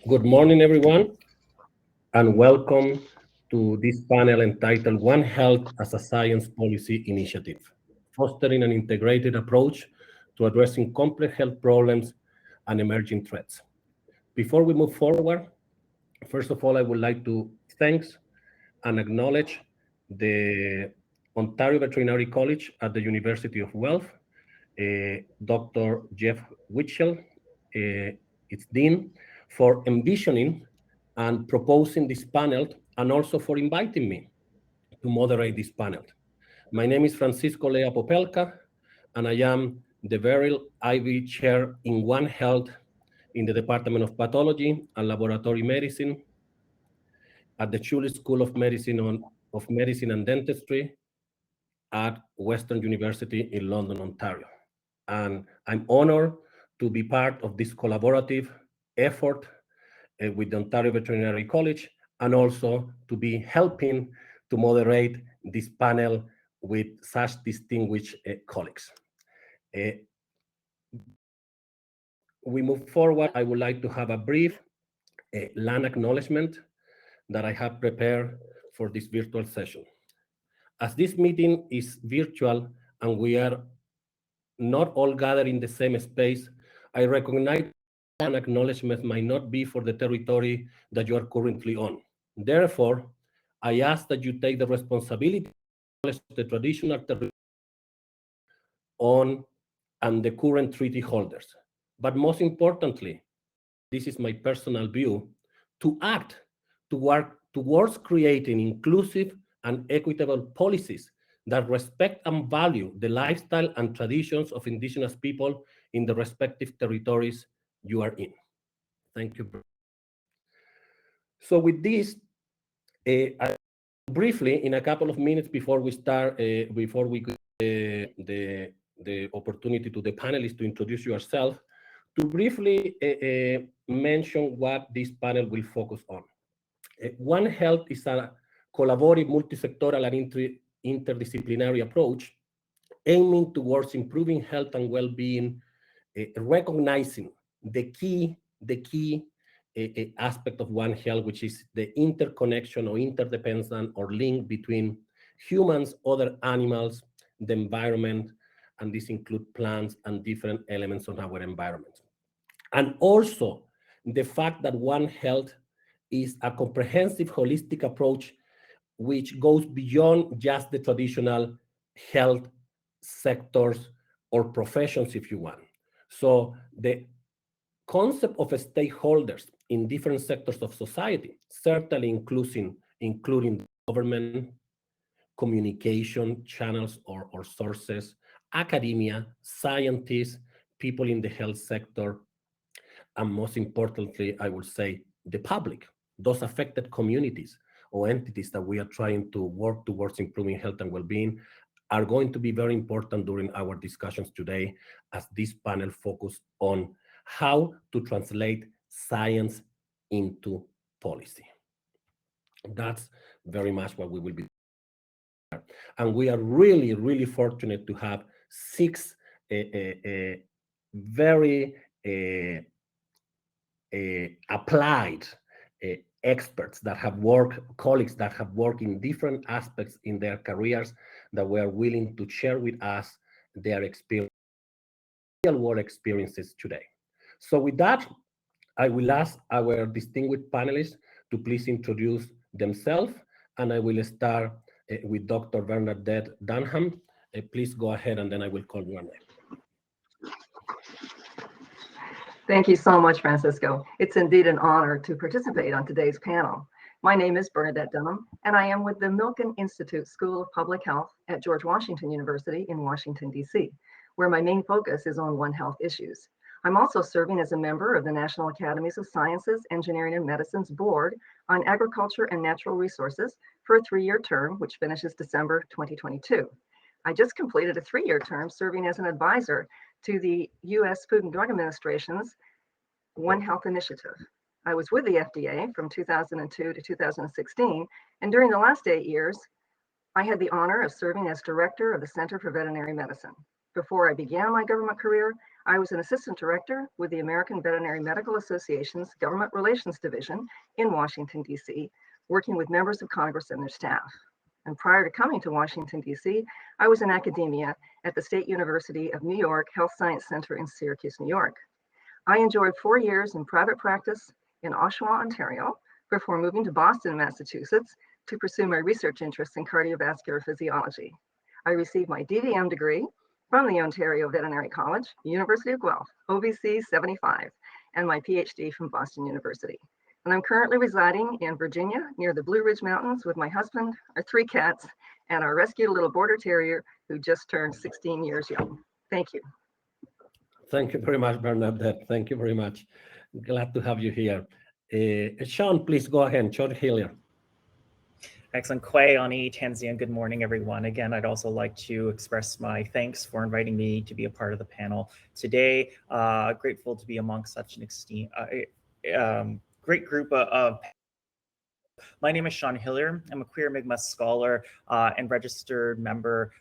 Good morning, everyone, and welcome to this panel entitled One Health as a Science Policy Initiative, fostering an integrated approach to addressing complex health problems and emerging threats. Before we move forward, first of all, I would like to thank and acknowledge the Ontario Veterinary College at the University of Guelph, Dr. Jeff Witchell, its dean, for envisioning and proposing this panel, and also for inviting me to moderate this panel. My name is Francisco Lea Popelka, and I am the Beryl Ivy Chair in One Health in the Department of Pathology and Laboratory Medicine at the Chulis School of Medicine and Dentistry at Western University in London, Ontario. And I'm honored to be part of this collaborative effort with the Ontario Veterinary College, and also to be helping to moderate this panel with such distinguished colleagues. Uh, we move forward. I would like to have a brief land acknowledgement that I have prepared for this virtual session. As this meeting is virtual and we are not all gathered in the same space, I recognize an acknowledgement might not be for the territory that you are currently on. Therefore, I ask that you take the responsibility to acknowledge the traditional territory on and the current treaty holders. But most importantly, this is my personal view, to act to work towards creating inclusive and equitable policies that respect and value the lifestyle and traditions of indigenous people in the respective territories you are in. Thank you. So with this, briefly, in a couple of minutes before we start, before we give the opportunity to the panelists to introduce yourself, to briefly mention what this panel will focus on. One Health is a collaborative, multi-sectoral, and interdisciplinary approach aiming towards improving health and well-being, recognizing the key aspect of One Health, which is the interconnection or interdependence or link between humans, other animals, the environment, and this includes plants and different elements of our environment. And also the fact that One Health is a comprehensive, holistic approach which goes beyond just the traditional health sectors or professions, if you want. So the concept of stakeholders in different sectors of society, certainly including government, communication channels or sources, academia, scientists, people in the health sector, and most importantly, I would say the public, those affected communities or entities that we are trying to work towards improving health and well-being, are going to be very important during our discussions today, as this panel focus on how to translate science into policy. That's very much what we will be. And we are really, really fortunate to have six very applied experts that have worked, colleagues that have worked in different aspects in their careers, that were willing to share with us their experience, real world experiences today. So with that, I will ask our distinguished panelists to please introduce themselves, and I will start with Dr. Bernadette Dunham. Please go ahead, and then I will call your name. Thank you so much, Francisco. It's indeed an honor to participate on today's panel. My name is Bernadette Dunham, and I am with the Milken Institute School of Public Health at George Washington University in Washington, D.C., where my main focus is on One Health issues. I'm also serving as a member of the National Academies of Sciences, Engineering, and Medicine's Board on Agriculture and Natural Resources for a 3-year term, which finishes December 2022. I just completed a 3-year term serving as an advisor to the U.S. Food and Drug Administration's One Health initiative. I was with the FDA from 2002 to 2016, and during the last 8 years, I had the honor of serving as director of the Center for Veterinary Medicine. Before I began my government career, I was an assistant director with the American Veterinary Medical Association's Government Relations Division in Washington, D.C., working with members of Congress and their staff. And prior to coming to Washington, D.C., I was in academia at the State University of New York Health Science Center in Syracuse, New York. I enjoyed 4 years in private practice in Oshawa, Ontario, before moving to Boston, Massachusetts, to pursue my research interests in cardiovascular physiology. I received my DVM degree from the Ontario Veterinary College, University of Guelph, OVC 75, and my PhD from Boston University. And I'm currently residing in Virginia near the Blue Ridge Mountains with my husband, our 3 cats, and our rescued little border terrier who just turned 16 years young. Thank you. Thank you very much, Bernadette. Thank you very much. Glad to have you here. Sean, please go ahead. Sean Hillier. Excellent. Kwei, Ani, Tanzania, good morning, everyone. Again, I'd also like to express my thanks for inviting me to be a part of the panel today. Grateful to be amongst such an great group of. My name is Sean Hillier. I'm a queer Mi'kmaq scholar and registered member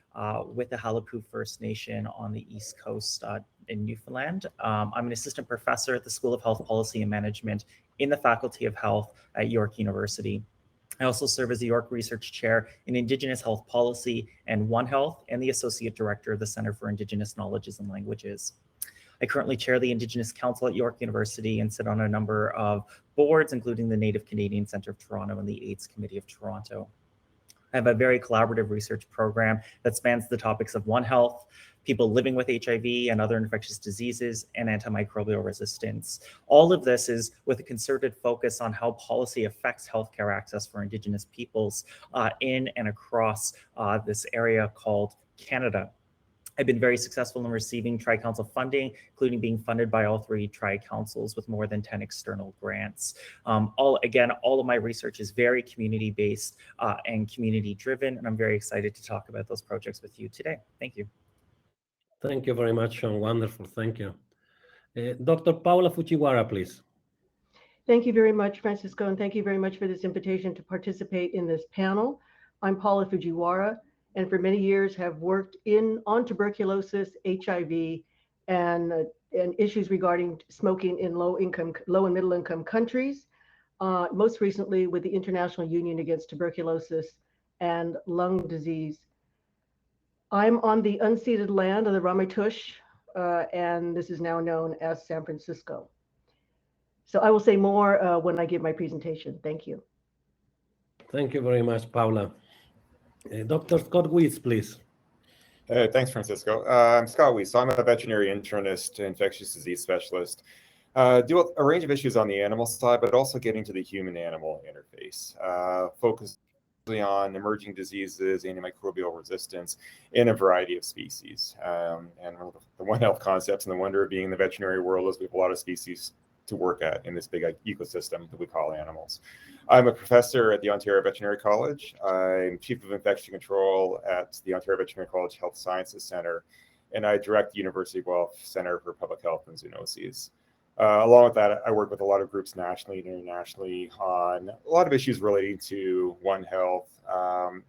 with the Halapu First Nation on the East Coast in Newfoundland. I'm an assistant professor at the School of Health Policy and Management in the Faculty of Health at York University. I also serve as the York Research Chair in Indigenous Health Policy and One Health, and the Associate Director of the Center for Indigenous Knowledges and Languages. I currently chair the Indigenous Council at York University and sit on a number of boards, including the Native Canadian Centre of Toronto and the AIDS Committee of Toronto. I have a very collaborative research program that spans the topics of One Health, people living with HIV and other infectious diseases, and antimicrobial resistance. All of this is with a concerted focus on how policy affects healthcare access for Indigenous peoples in and across this area called Canada. I've been very successful in receiving Tri-Council funding, including being funded by all 3 Tri-Councils with more than 10 external grants. All of my research is very community-based and community-driven, and I'm very excited to talk about those projects with you today. Thank you. Thank you very much, Sean. Wonderful. Thank you. Dr. Paula Fujiwara, please. Thank you very much, Francisco, and thank you very much for this invitation to participate in this panel. I'm Paula Fujiwara, and for many years have worked on tuberculosis, HIV, and issues regarding smoking in low and middle income countries. Most recently with the International Union Against Tuberculosis and Lung Disease. I'm on the unceded land of the Ramaytush, and this is now known as San Francisco. So I will say more when I give my presentation. Thank you. Thank you very much, Paula. Dr. Scott Weiss, please. Thanks, Francisco. I'm Scott Weiss. So I'm a veterinary internist, infectious disease specialist. Do a range of issues on the animal side, but also getting to the human-animal interface. Focus on emerging diseases, antimicrobial resistance in a variety of species. And the One Health concepts and the wonder of being in the veterinary world is we have a lot of species to work at in this big ecosystem that we call animals. I'm a professor at the Ontario Veterinary College. I'm Chief of Infection Control at the Ontario Veterinary College Health Sciences Centre, and I direct the University of Guelph Centre for Public Health and Zoonoses. Along with that, I work with a lot of groups nationally and internationally on a lot of issues relating to One Health,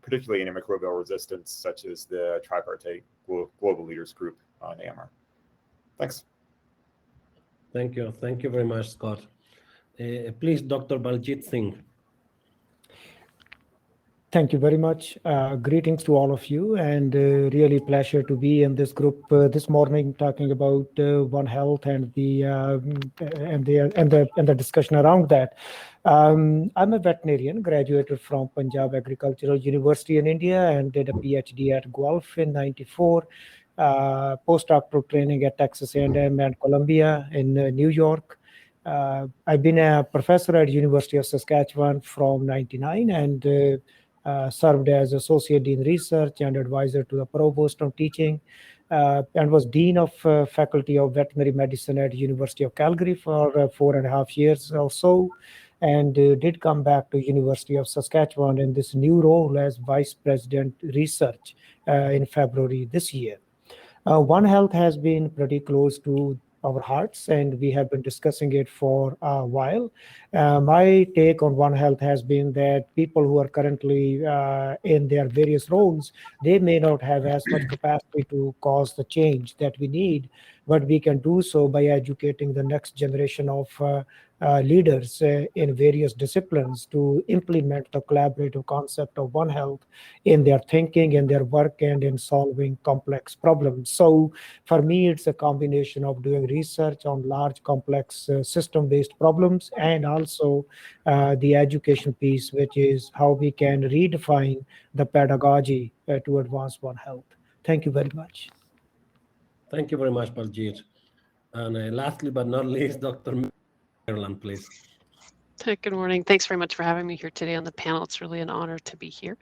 particularly antimicrobial resistance, such as the Tripartite Global Leaders Group on AMR. Thanks. Thank you. Thank you very much, Scott. Please, Dr. Baljit Singh. Thank you very much. Greetings to all of you, and really pleasure to be in this group this morning talking about One Health and the discussion around that. I'm a veterinarian, graduated from Punjab Agricultural University in India, and did a PhD at Guelph in '94. Postdoctoral training at Texas A&M and Columbia in New York. I've been a professor at University of Saskatchewan from '99 and served as Associate Dean Research and Advisor to the Provost on Teaching, and was Dean of Faculty of Veterinary Medicine at University of Calgary for 4.5 years or so, and did come back to University of Saskatchewan in this new role as Vice President Research in February this year. One Health has been pretty close to our hearts, and we have been discussing it for a while. My take on One Health has been that people who are currently in their various roles, they may not have as much capacity to cause the change that we need, but we can do so by educating the next generation of leaders in various disciplines to implement the collaborative concept of One Health in their thinking, in their work, and in solving complex problems. So for me, it's a combination of doing research on large, complex system-based problems, and also the education piece, which is how we can redefine the pedagogy to advance One Health. Thank you very much. Thank you very much, Baljeet. And lastly but not least, Dr. Maryland, please. Good morning. Thanks very much for having me here today on the panel. It's really an honor to be here.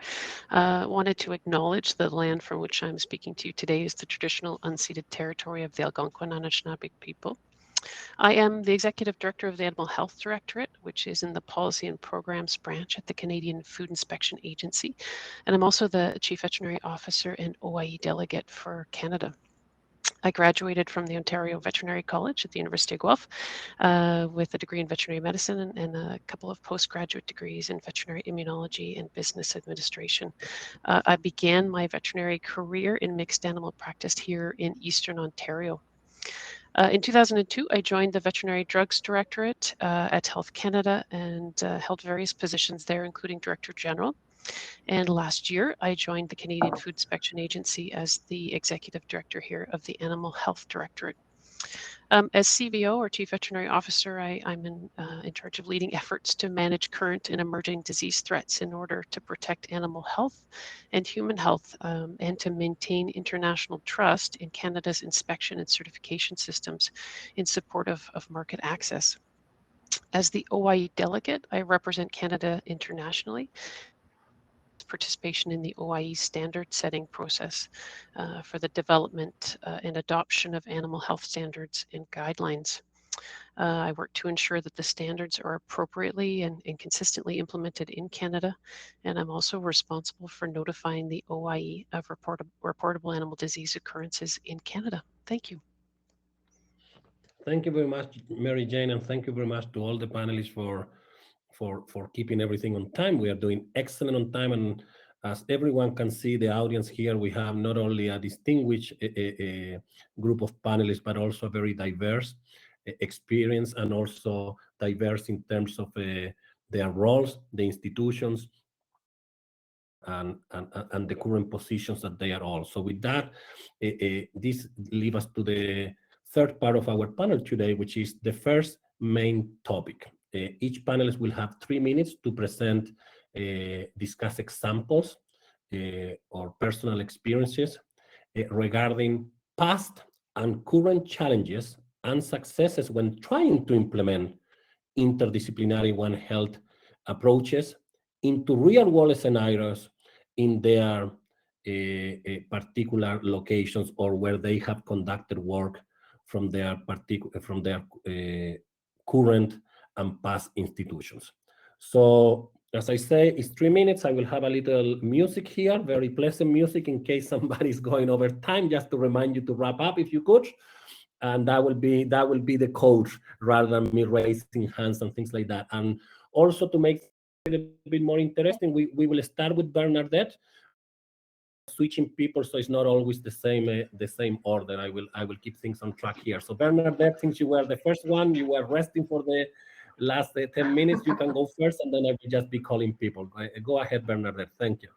Wanted to acknowledge the land from which I'm speaking to you today is the traditional unceded territory of the Algonquin Anishinaabe people. I am the Executive Director of the Animal Health Directorate, which is in the Policy and Programs branch at the Canadian Food Inspection Agency. And I'm also the Chief Veterinary Officer and OIE Delegate for Canada. I graduated from the Ontario Veterinary College at the University of Guelph with a degree in veterinary medicine and a couple of postgraduate degrees in veterinary immunology and business administration. I began my veterinary career in mixed animal practice here in Eastern Ontario. In 2002, I joined the Veterinary Drugs Directorate at Health Canada and held various positions there, including Director General. And last year, I joined the Canadian Food Inspection Agency as the Executive Director here of the Animal Health Directorate. As CVO, or Chief Veterinary Officer, I'm in charge of leading efforts to manage current and emerging disease threats in order to protect animal health and human health, and to maintain international trust in Canada's inspection and certification systems in support of market access. As the OIE delegate, I represent Canada internationally. Participation in the OIE standard setting process for the development and adoption of animal health standards and guidelines. I work to ensure that the standards are appropriately and consistently implemented in Canada, and I'm also responsible for notifying the OIE of reportable animal disease occurrences in Canada. Thank you. Thank you very much, Mary Jane, and thank you very much to all the panelists for keeping everything on time. We are doing excellent on time, and as everyone can see, the audience here, we have not only a distinguished group of panelists, but also a very diverse experience, and also diverse in terms of their roles, the institutions, and the current positions that they are all. So with that, this leads us to the third part of our panel today, which is the first main topic. Each panelist will have 3 minutes to present, discuss examples or personal experiences regarding past and current challenges and successes when trying to implement interdisciplinary One Health approaches into real-world scenarios in their particular locations or where they have conducted work from their current and past institutions. So as I say, it's 3 minutes. I will have a little music here, very pleasant music in case somebody's going over time, just to remind you to wrap up if you could. And that will be the coach rather than me raising hands and things like that. And also to make it a bit more interesting, we will start with Bernadette, switching people, so it's not always the same order. I will keep things on track here. So Bernadette, since you were the first one, you were resting for the last 10 minutes, you can go first, and then I will just be calling people. Go ahead, Bernadette. Thank you.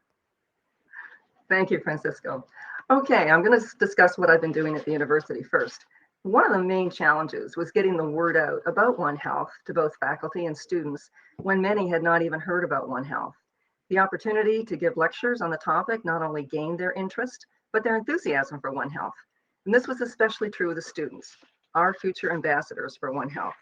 Thank you, Francisco. Okay, I'm going to discuss what I've been doing at the university first. One of the main challenges was getting the word out about One Health to both faculty and students when many had not even heard about One Health. The opportunity to give lectures on the topic not only gained their interest, but their enthusiasm for One Health. And this was especially true of the students, our future ambassadors for One Health.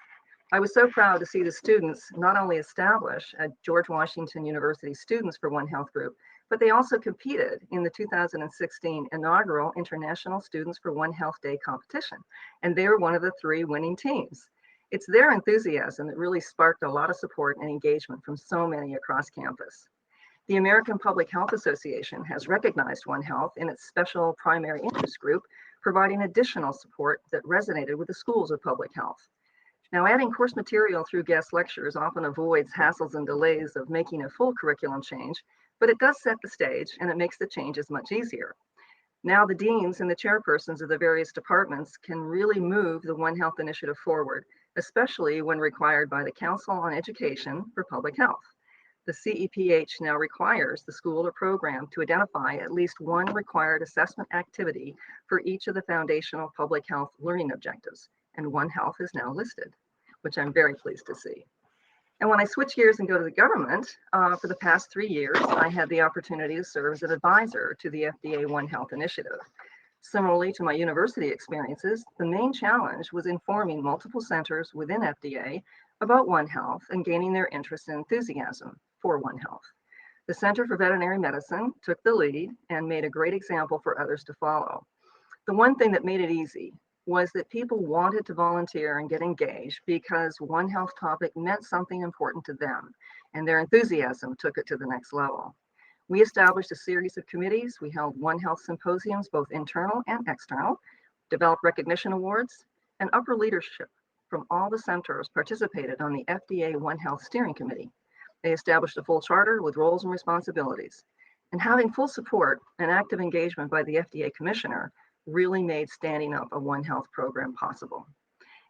I was so proud to see the students not only establish a George Washington University Students for One Health group, but they also competed in the 2016 inaugural International Students for One Health Day competition. And they were one of the 3 winning teams. It's their enthusiasm that really sparked a lot of support and engagement from so many across campus. The American Public Health Association has recognized One Health in its special primary interest group providing additional support that resonated with the schools of public health. Now, adding course material through guest lectures often avoids hassles and delays of making a full curriculum change, but it does set the stage and it makes the changes much easier. Now the deans and the chairpersons of the various departments can really move the One Health initiative forward, especially when required by the Council on Education for Public Health. The CEPH now requires the school or program to identify at least one required assessment activity for each of the foundational public health learning objectives, and One Health is now listed, which I'm very pleased to see. And when I switch gears and go to the government, for the past 3 years, I had the opportunity to serve as an advisor to the FDA One Health initiative. Similarly to my university experiences, the main challenge was informing multiple centers within FDA about One Health and gaining their interest and enthusiasm for One Health. The Center for Veterinary Medicine took the lead and made a great example for others to follow. The one thing that made it easy was that people wanted to volunteer and get engaged because One Health topic meant something important to them, and their enthusiasm took it to the next level. We established a series of committees. We held One Health symposiums, both internal and external, developed recognition awards, and upper leadership from all the centers participated on the FDA One Health Steering Committee. They established a full charter with roles and responsibilities. And having full support and active engagement by the FDA commissioner really made standing up a One Health program possible.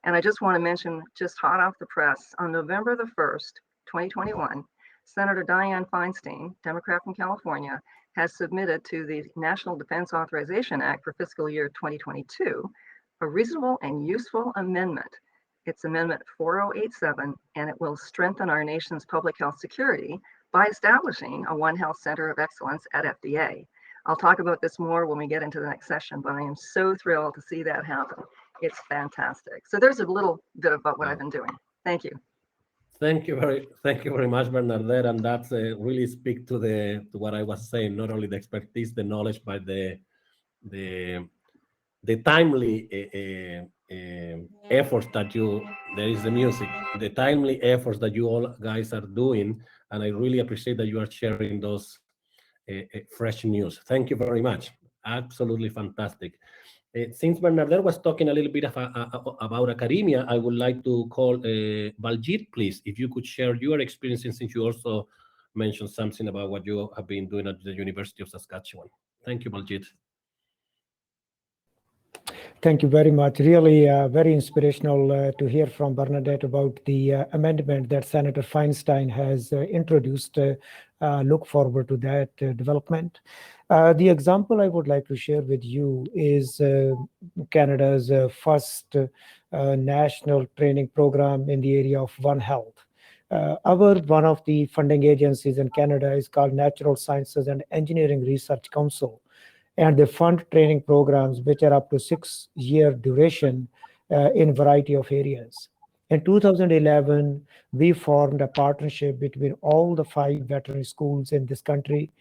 And I just want to mention, just hot off the press, on November the 1st, 2021, Senator Dianne Feinstein, Democrat from California, has submitted to the National Defense Authorization Act for fiscal year 2022 a reasonable and useful amendment. It's Amendment 4087, and it will strengthen our nation's public health security by establishing a One Health Center of Excellence at FDA. I'll talk about this more when we get into the next session, but I am so thrilled to see that happen. It's fantastic. So there's a little bit about what I've been doing. Thank you. Thank you very much, Bernadette, and that's really speak to what I was saying. Not only the expertise, the knowledge, but the timely efforts that you. There is the music. The timely efforts that you all guys are doing, and I really appreciate that you are sharing those fresh news. Thank you very much. Absolutely fantastic. Since Bernadette was talking a little bit about academia, I would like to call Baljit, please, if you could share your experiences, since you also mentioned something about what you have been doing at the University of Saskatchewan. Thank you, Baljit. Thank you very much. Really very inspirational to hear from Bernadette about the amendment that Senator Feinstein has introduced. Look forward to that development. The example I would like to share with you is Canada's first national training program in the area of One Health. One of the funding agencies in Canada is called Natural Sciences and Engineering Research Council, and they fund training programs which are up to 6-year duration in variety of areas. In 2011, we formed a partnership between all the 5 veterinary schools in this country,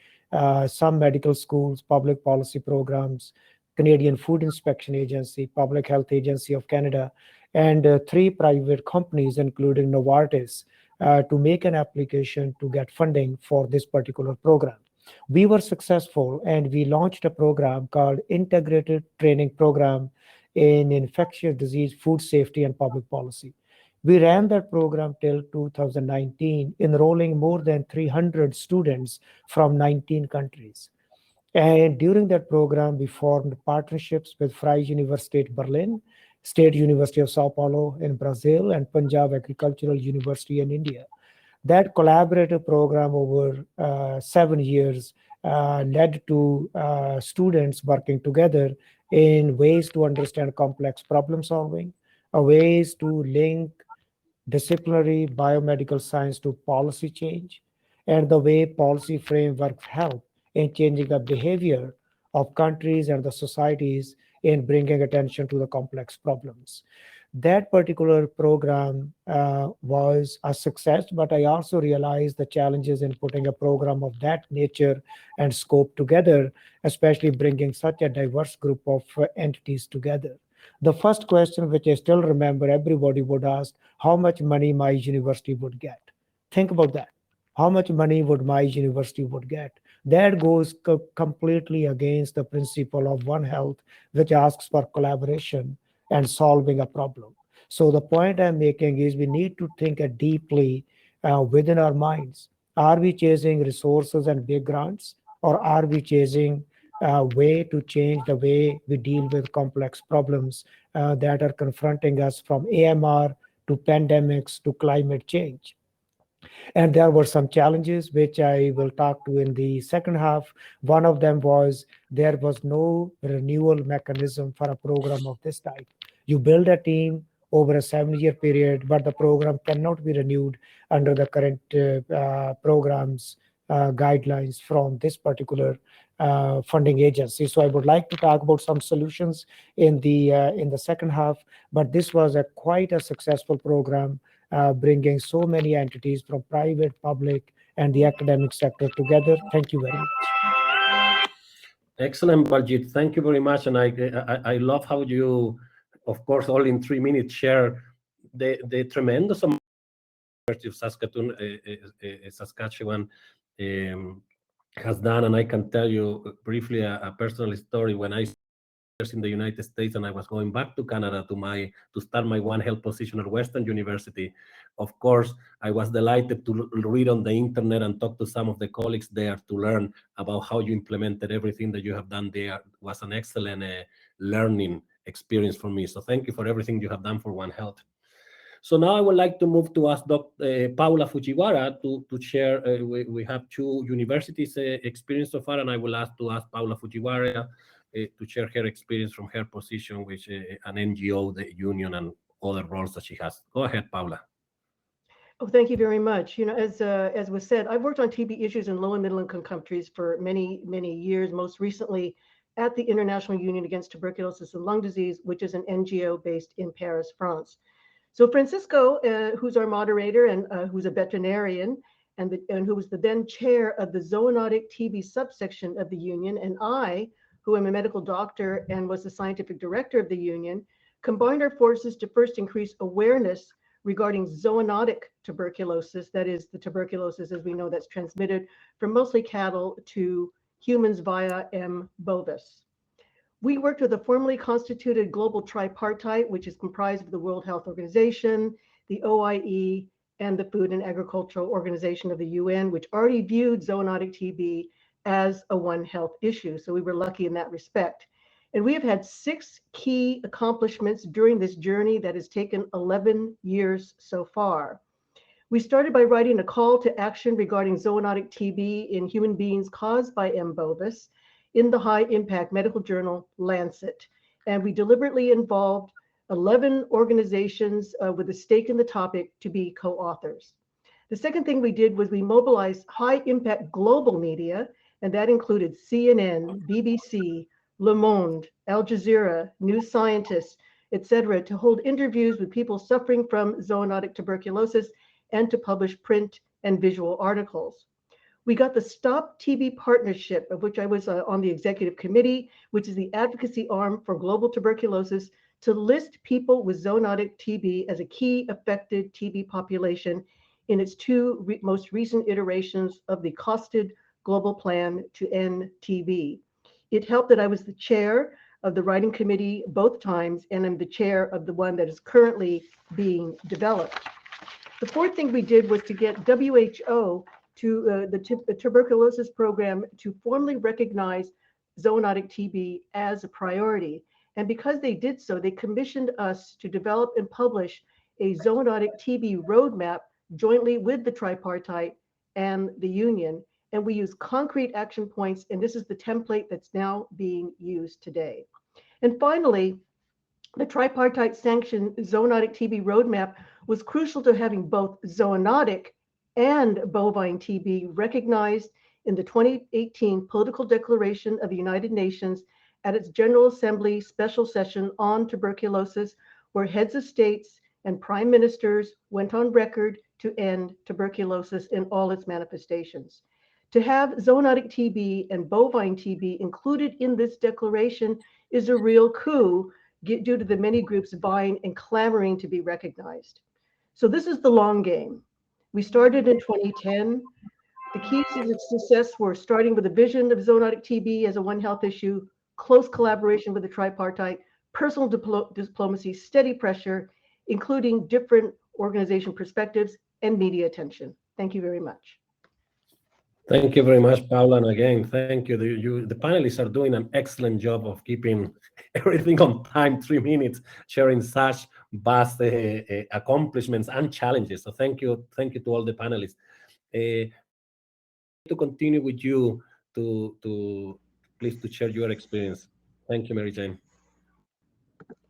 some medical schools, public policy programs, Canadian Food Inspection Agency, Public Health Agency of Canada, and 3 private companies, including Novartis, to make an application to get funding for this particular program. We were successful, and we launched a program called Integrated Training Program in Infectious Disease, Food Safety, and Public Policy. We ran that program till 2019, enrolling more than 300 students from 19 countries. And during that program, we formed partnerships with Freie Universität Berlin, State University of Sao Paulo in Brazil, and Punjab Agricultural University in India. That collaborative program over 7 years led to students working together in ways to understand complex problem solving, ways to link disciplinary biomedical science to policy change, and the way policy frameworks help in changing the behavior of countries and the societies in bringing attention to the complex problems. That particular program was a success, but I also realized the challenges in putting a program of that nature and scope together, especially bringing such a diverse group of entities together. The first question, which I still remember everybody would ask, how much money my university would get. Think about that. How much money would my university would get? That goes completely against the principle of One Health, which asks for collaboration and solving a problem. So the point I'm making is we need to think deeply within our minds. Are we chasing resources and big grants, or are we chasing a way to change the way we deal with complex problems that are confronting us, from AMR to pandemics to climate change? And there were some challenges which I will talk to in the second half. One of them was there was no renewal mechanism for a program of this type. You build a team over a 7-year period, but the program cannot be renewed under the current programs guidelines from this particular funding agency. So I would like to talk about some solutions in the second half, but this was quite a successful program, bringing so many entities from private, public, and the academic sector together. Thank you very much. Excellent, Baljeet. Thank you very much. And I love how you, of course, all in 3 minutes, share the tremendous amount of University of Saskatchewan has done. And I can tell you briefly a personal story. When I in the United States and I was going back to Canada to start my One Health position at Western University, of course, I was delighted to read on the internet and talk to some of the colleagues there to learn about how you implemented everything that you have done there. It was an excellent learning experience for me. So thank you for everything you have done for One Health. So now I would like to move to ask Dr. Paula Fujiwara to share. We have 2 universities experience so far, and I will ask Paula Fujiwara to share her experience from her position with an NGO, the union, and other roles that she has. Go ahead, Paula. Oh, thank you very much. You know, as was said, I've worked on TB issues in low and middle income countries for many, many years, most recently at the International Union Against Tuberculosis and Lung Disease, which is an NGO based in Paris, France. So Francisco, who's our moderator and who's a veterinarian and who was the then chair of the zoonotic TB subsection of the union, and I, who am a medical doctor and was the scientific director of the union, combined our forces to first increase awareness regarding zoonotic tuberculosis, that is the tuberculosis as we know that's transmitted from mostly cattle to humans via M. bovis. We worked with a formally constituted global tripartite, which is comprised of the World Health Organization, the OIE, and the Food and Agricultural Organization of the UN, which already viewed zoonotic TB as a One Health issue. So we were lucky in that respect. And we have had 6 key accomplishments during this journey that has taken 11 years so far. We started by writing a call to action regarding zoonotic TB in human beings caused by M. bovis in the high impact medical journal Lancet. And we deliberately involved 11 organizations with a stake in the topic to be co-authors. The second thing we did was we mobilized high impact global media, and that included CNN, BBC, Le Monde, Al Jazeera, New Scientist, etc., to hold interviews with people suffering from zoonotic tuberculosis and to publish print and visual articles. We got the Stop TB Partnership, of which I was on the executive committee, which is the advocacy arm for global tuberculosis, to list people with zoonotic TB as a key affected TB population in its 2 most recent iterations of the costed global plan to end TB. It helped that I was the chair of the writing committee both times, and I'm the chair of the one that is currently being developed. The fourth thing we did was to get WHO to the tuberculosis program to formally recognize zoonotic TB as a priority. And because they did so, they commissioned us to develop and publish a zoonotic TB roadmap jointly with the tripartite and the union. And we use concrete action points, and this is the template that's now being used today. And finally, the tripartite sanctioned zoonotic TB roadmap was crucial to having both zoonotic and bovine TB recognized in the 2018 Political Declaration of the United Nations at its General Assembly special session on tuberculosis, where heads of states and prime ministers went on record to end tuberculosis in all its manifestations. To have zoonotic TB and bovine TB included in this declaration is a real coup due to the many groups vying and clamoring to be recognized. So this is the long game. We started in 2010. The keys to its success were starting with a vision of zoonotic TB as a One Health issue, close collaboration with the tripartite, personal diplomacy, steady pressure, including different organization perspectives, and media attention. Thank you very much. Thank you very much, Paula. And again, thank you. The panelists are doing an excellent job of keeping everything on time, 3 minutes, sharing such vast accomplishments and challenges. So thank you to all the panelists. To continue with you to please to share your experience. Thank you, Mary Jane.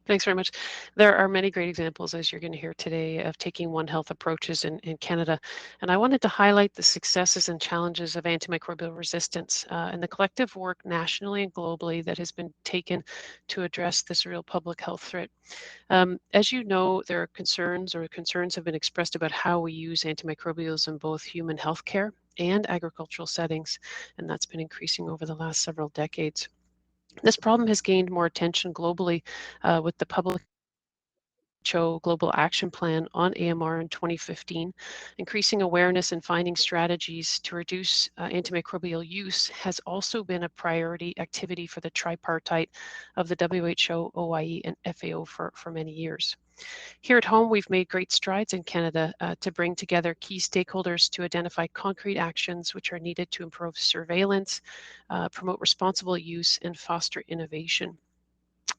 Thanks very much. There are many great examples, as you're going to hear today, of taking One Health approaches in Canada. And I wanted to highlight the successes and challenges of antimicrobial resistance and the collective work nationally and globally that has been taken to address this real public health threat. As you know, there are concerns have been expressed about how we use antimicrobials in both human healthcare and agricultural settings, and that's been increasing over the last several decades. This problem has gained more attention globally with the WHO Global Action Plan on AMR in 2015. Increasing awareness and finding strategies to reduce antimicrobial use has also been a priority activity for the tripartite of the WHO, OIE, and FAO for many years. Here at home, we've made great strides in Canada to bring together key stakeholders to identify concrete actions which are needed to improve surveillance, promote responsible use, and foster innovation.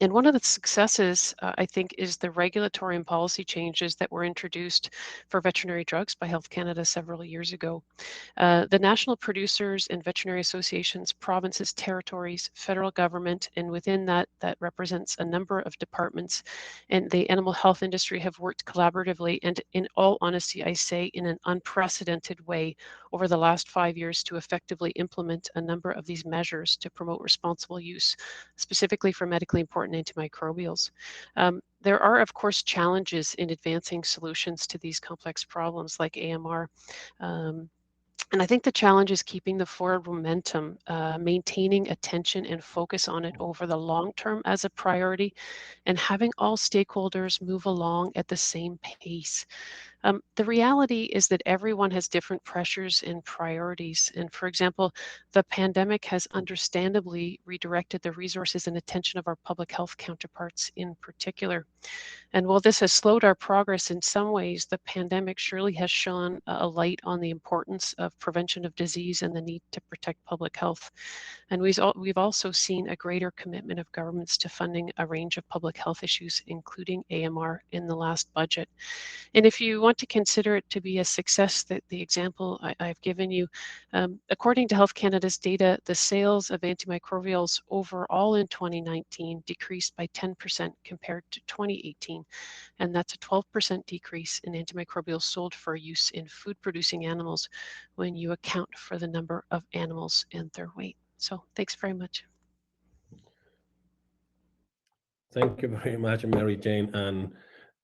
And one of the successes, I think, is the regulatory and policy changes that were introduced for veterinary drugs by Health Canada several years ago. The national producers and veterinary associations, provinces, territories, federal government, and within that represents a number of departments, and the animal health industry have worked collaboratively and, in all honesty, I say, in an unprecedented way over the last 5 years to effectively implement a number of these measures to promote responsible use, specifically for medically important antimicrobials. There are, of course, challenges in advancing solutions to these complex problems like AMR. And I think the challenge is keeping the forward momentum, maintaining attention and focus on it over the long term as a priority, and having all stakeholders move along at the same pace. The reality is that everyone has different pressures and priorities. And for example, the pandemic has understandably redirected the resources and attention of our public health counterparts in particular. And while this has slowed our progress in some ways, the pandemic surely has shone a light on the importance of prevention of disease and the need to protect public health. And we've also seen a greater commitment of governments to funding a range of public health issues, including AMR, in the last budget. And if you want to consider it to be a success, that the example I've given you, according to Health Canada's data, the sales of antimicrobials overall in 2019 decreased by 10% compared to 2018. And that's a 12% decrease in antimicrobials sold for use in food-producing animals when you account for the number of animals and their weight. So thanks very much. Thank you very much, Mary Jane. And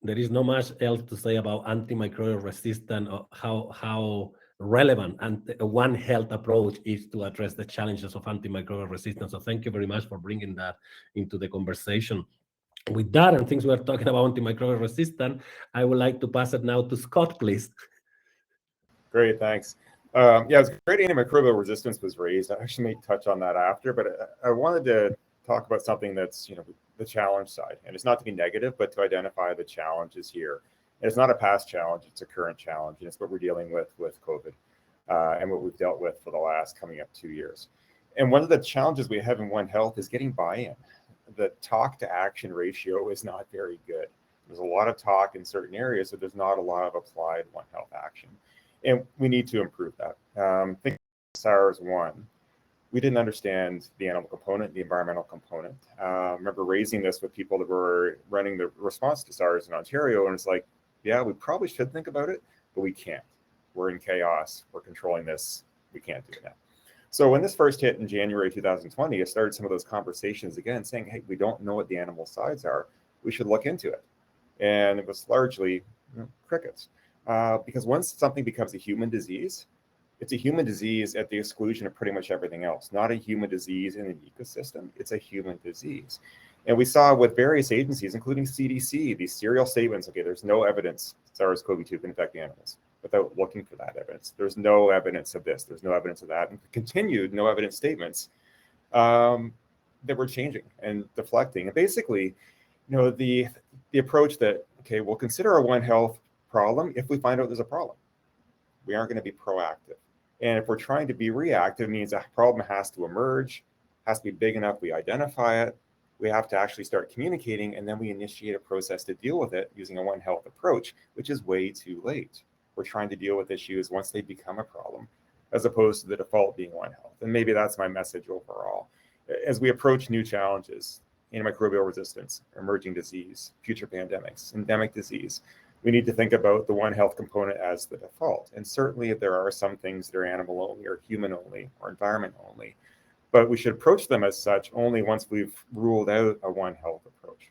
there is not much else to say about antimicrobial resistance or how relevant and One Health approach is to address the challenges of antimicrobial resistance. So thank you very much for bringing that into the conversation. With that, and things we're talking about antimicrobial resistance, I would like to pass it now to Scott, please. Great, thanks. Yeah, it was great antimicrobial resistance was raised. I actually may touch on that after, but I wanted to talk about something that's, the challenge side. And it's not to be negative, but to identify the challenges here. And it's not a past challenge, it's a current challenge. And it's what we're dealing with COVID and what we've dealt with for the last coming up 2 years. And one of the challenges we have in One Health is getting buy-in. The talk to action ratio is not very good. There's a lot of talk in certain areas, but there's not a lot of applied One Health action. And we need to improve that. Think SARS-1. We didn't understand the animal component, the environmental component. I remember raising this with people that were running the response to SARS in Ontario, and it's like, yeah, we probably should think about it, but we can't. We're in chaos. We're controlling this. We can't do that. So when this first hit in January 2020, I started some of those conversations again, saying, hey, we don't know what the animal sides are. We should look into it. And it was largely crickets. Because once something becomes a human disease, it's a human disease at the exclusion of pretty much everything else. Not a human disease in an ecosystem. It's a human disease. And we saw with various agencies, including CDC, these serial statements, okay, there's no evidence SARS-CoV-2 can infect animals. without looking for that evidence. There's no evidence of this, there's no evidence of that, and continued no evidence statements that we're changing and deflecting. And basically, the approach that, okay, we'll consider a One Health problem if we find out there's a problem. We aren't going to be proactive. And if we're trying to be reactive, it means a problem has to emerge, has to be big enough, we identify it, we have to actually start communicating, and then we initiate a process to deal with it using a One Health approach, which is way too late. We're trying to deal with issues once they become a problem, as opposed to the default being One Health. And maybe that's my message overall. As we approach new challenges, antimicrobial resistance, emerging disease, future pandemics, endemic disease, we need to think about the One Health component as the default. And certainly there are some things that are animal only or human only or environment only, but we should approach them as such only once we've ruled out a One Health approach.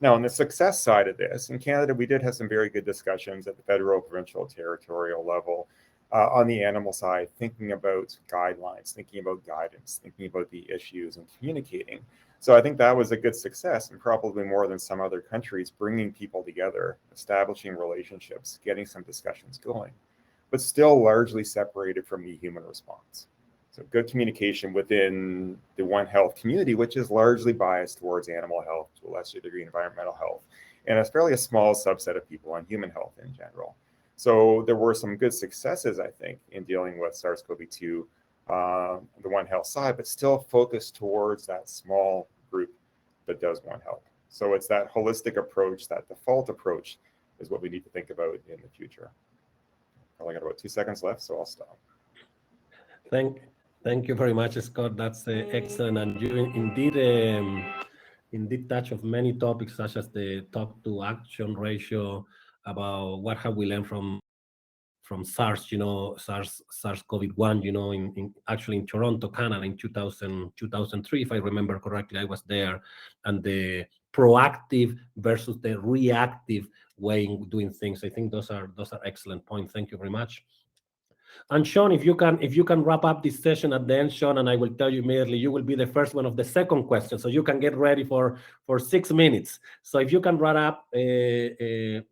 Now, on the success side of this, in Canada, we did have some very good discussions at the federal, provincial, territorial level on the animal side, thinking about guidelines, thinking about guidance, thinking about the issues and communicating. So I think that was a good success, and probably more than some other countries, bringing people together, establishing relationships, getting some discussions going, but still largely separated from the human response. So good communication within the One Health community, which is largely biased towards animal health, to a lesser degree environmental health, and it's fairly a small subset of people on human health in general. So there were some good successes, I think, in dealing with SARS-CoV-2, the One Health side, but still focused towards that small group that does One Health. So it's that holistic approach, that default approach is what we need to think about in the future. I only got about 2 seconds left, so I'll stop. Thank you very much, Scott. That's excellent. And you indeed touch of many topics, such as the talk to action ratio, about what have we learned from SARS, SARS-CoV-1, actually in Toronto, Canada in 2003, if I remember correctly, I was there, and the proactive versus the reactive way in doing things. I think those are excellent points. Thank you very much. And Sean, if you can wrap up this session at the end, Sean, and I will tell you immediately, you will be the first one of the second question, so you can get ready for 6 minutes. So if you can wrap up in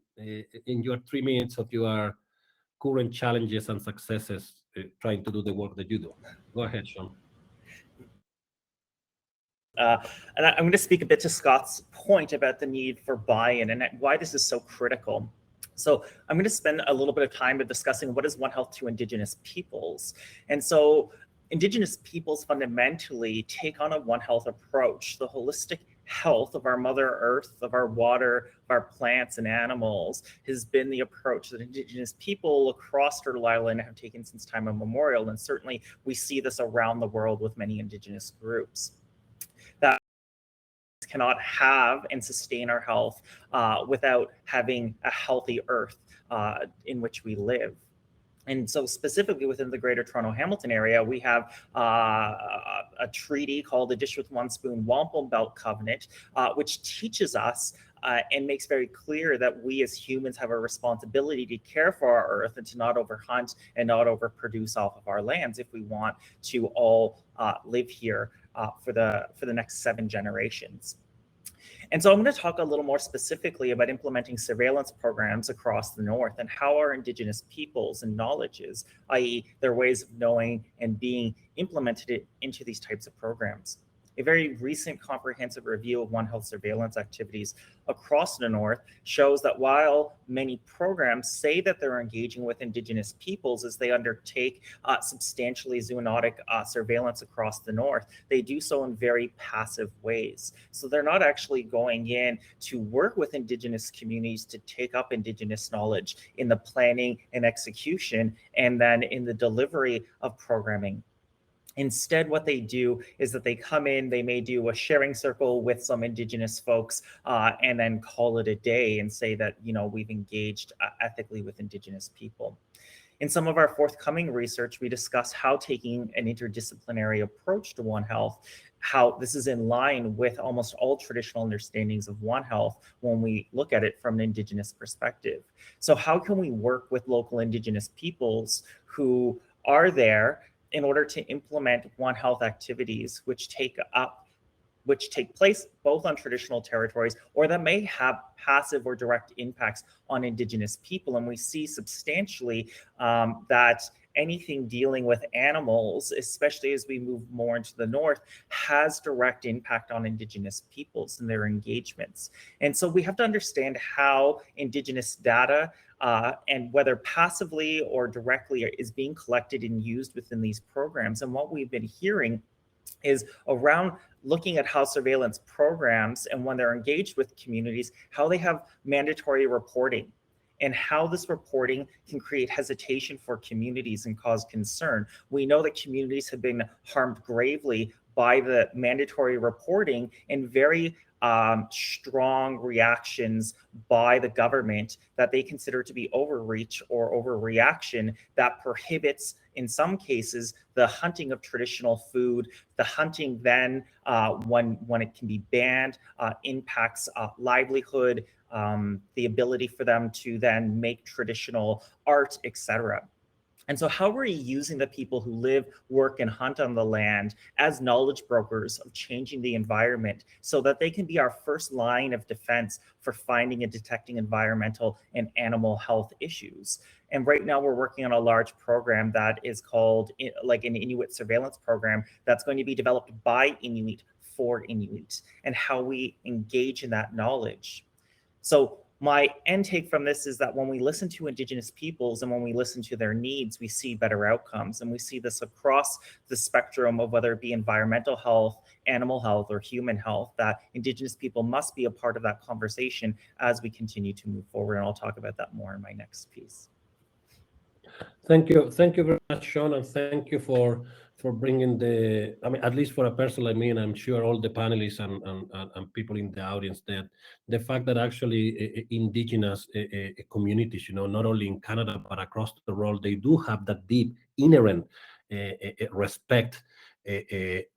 your 3 minutes of your current challenges and successes trying to do the work that you do. Go ahead, Sean. And I'm going to speak a bit to Scott's point about the need for buy-in and why this is so critical. So I'm going to spend a little bit of time discussing what is One Health to Indigenous peoples. And so Indigenous peoples fundamentally take on a One Health approach. The holistic health of our Mother Earth, of our water, of our plants and animals has been the approach that Indigenous people across Turtle Island have taken since time immemorial. And certainly we see this around the world with many Indigenous groups. That cannot have and sustain our health without having a healthy earth in which we live. And so specifically within the Greater Toronto Hamilton area, we have a treaty called the Dish with One Spoon Wampum Belt Covenant, which teaches us and makes very clear that we as humans have a responsibility to care for our earth and to not overhunt and not overproduce off of our lands if we want to all live here for the next 7 generations. And so I'm going to talk a little more specifically about implementing surveillance programs across the North and how our Indigenous peoples and knowledges, i.e. their ways of knowing and being implemented into these types of programs. A very recent comprehensive review of One Health surveillance activities across the North shows that while many programs say that they're engaging with Indigenous peoples as they undertake substantially zoonotic surveillance across the North, they do so in very passive ways. So they're not actually going in to work with Indigenous communities to take up Indigenous knowledge in the planning and execution and then in the delivery of programming. Instead, what they do is that they come in, they may do a sharing circle with some Indigenous folks and then call it a day and say that, we've engaged ethically with Indigenous people. In some of our forthcoming research, we discuss how taking an interdisciplinary approach to One Health, how this is in line with almost all traditional understandings of One Health when we look at it from an Indigenous perspective. So how can we work with local Indigenous peoples who are there in order to implement One Health activities, which take up which take place both on traditional territories or that may have passive or direct impacts on Indigenous people. And we see substantially that anything dealing with animals, especially as we move more into the north, has direct impact on Indigenous peoples and their engagements. And so we have to understand how Indigenous data and whether passively or directly is being collected and used within these programs. And what we've been hearing is around looking at how surveillance programs and when they're engaged with communities, how they have mandatory reporting and how this reporting can create hesitation for communities and cause concern. We know that communities have been harmed gravely by the mandatory reporting and very strong reactions by the government that they consider to be overreach or overreaction that prohibits, in some cases, the hunting of traditional food. The hunting then, when it can be banned, impacts livelihood, the ability for them to then make traditional art, etc. And so how are we using the people who live, work, and hunt on the land as knowledge brokers of changing the environment so that they can be our first line of defense for finding and detecting environmental and animal health issues? And right now we're working on a large program that is called like an Inuit surveillance program that's going to be developed by Inuit for Inuit, and how we engage in that knowledge. So my end take from this is that when we listen to Indigenous peoples and when we listen to their needs, we see better outcomes. And we see this across the spectrum of whether it be environmental health, animal health, or human health, that Indigenous people must be a part of that conversation as we continue to move forward. And I'll talk about that more in my next piece. Thank you very much, Sean, and thank you for bringing the. I mean, at least for a person like me, and I'm sure all the panelists and people in the audience, that the fact that actually Indigenous communities, not only in Canada but across the world, they do have that deep inherent respect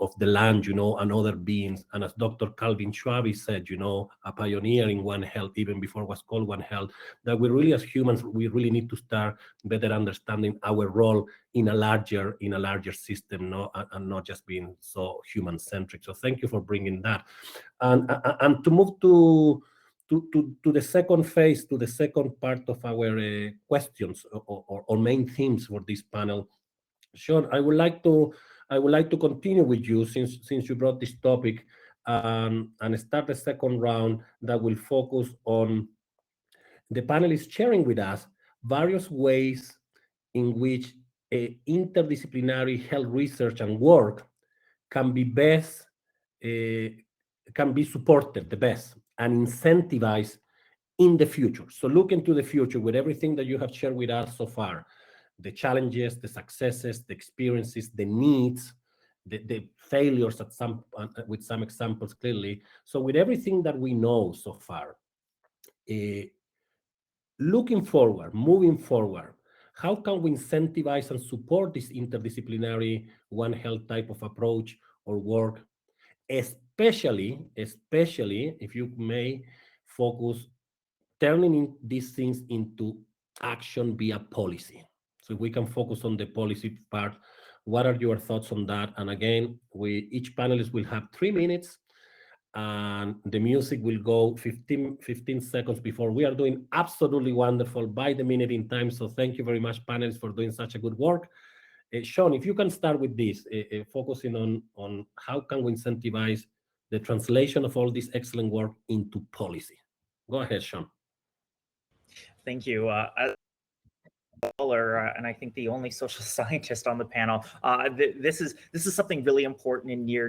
of the land, and other beings. And as Dr. Calvin Schwabe said, a pioneer in One Health, even before it was called One Health, that we really, as humans, we really need to start better understanding our role in a larger system, and not just being so human centric. So thank you for bringing that, and to move to the second phase, to the second part of our questions or main themes for this panel. Sean, I would like to continue with you since you brought this topic, and start the second round that will focus on the panelists sharing with us various ways in which interdisciplinary health research and work can be supported the best and incentivized in the future. So look into the future with everything that you have shared with us so far, the challenges, the successes, the experiences, the needs, the failures with some examples clearly. So with everything that we know so far, moving forward, how can we incentivize and support this interdisciplinary One Health type of approach or work, especially if you may focus turning these things into action via policy? So we can focus on the policy part. What are your thoughts on that? And again, each panelist will have 3 minutes, and the music will go 15 seconds before. We are doing absolutely wonderful by the minute in time. So thank you very much, panelists, for doing such a good work. Sean, if you can start with this, focusing on how can we incentivize the translation of all this excellent work into policy. Go ahead, Sean. Thank you. And I think the only social scientist on the panel, this is something really important and near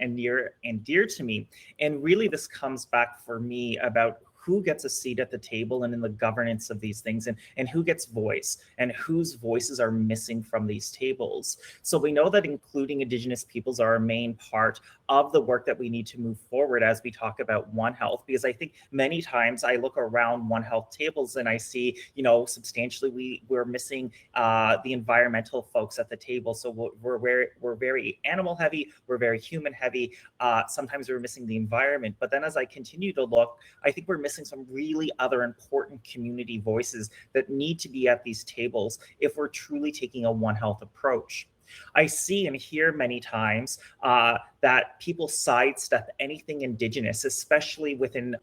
and dear to me. And really, this comes back for me about who gets a seat at the table and in the governance of these things, and who gets voice and whose voices are missing from these tables. So we know that including Indigenous peoples are a main part of the work that we need to move forward as we talk about One Health, because I think many times I look around One Health tables and I see, substantially we're missing the environmental folks at the table. So we're very animal heavy, we're very human heavy. Sometimes we're missing the environment, but then as I continue to look, I think we're missing some really other important community voices that need to be at these tables if we're truly taking a One Health approach. I see and hear many times that people sidestep anything Indigenous, especially within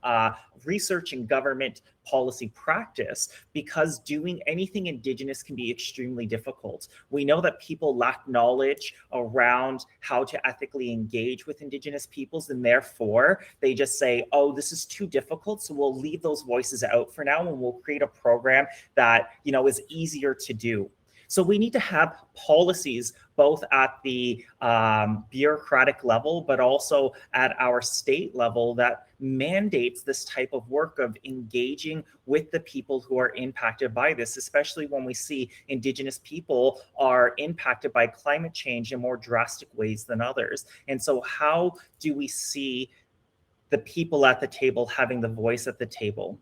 research and government policy practice, because doing anything Indigenous can be extremely difficult. We know that people lack knowledge around how to ethically engage with Indigenous peoples, and therefore they just say, oh, this is too difficult, so we'll leave those voices out for now and we'll create a program that, you know, is easier to do. So we need to have policies both at the bureaucratic level, but also at our state level that mandates this type of work of engaging with the people who are impacted by this, especially when we see Indigenous people are impacted by climate change in more drastic ways than others. And so how do we see the people at the table having the voice at the table?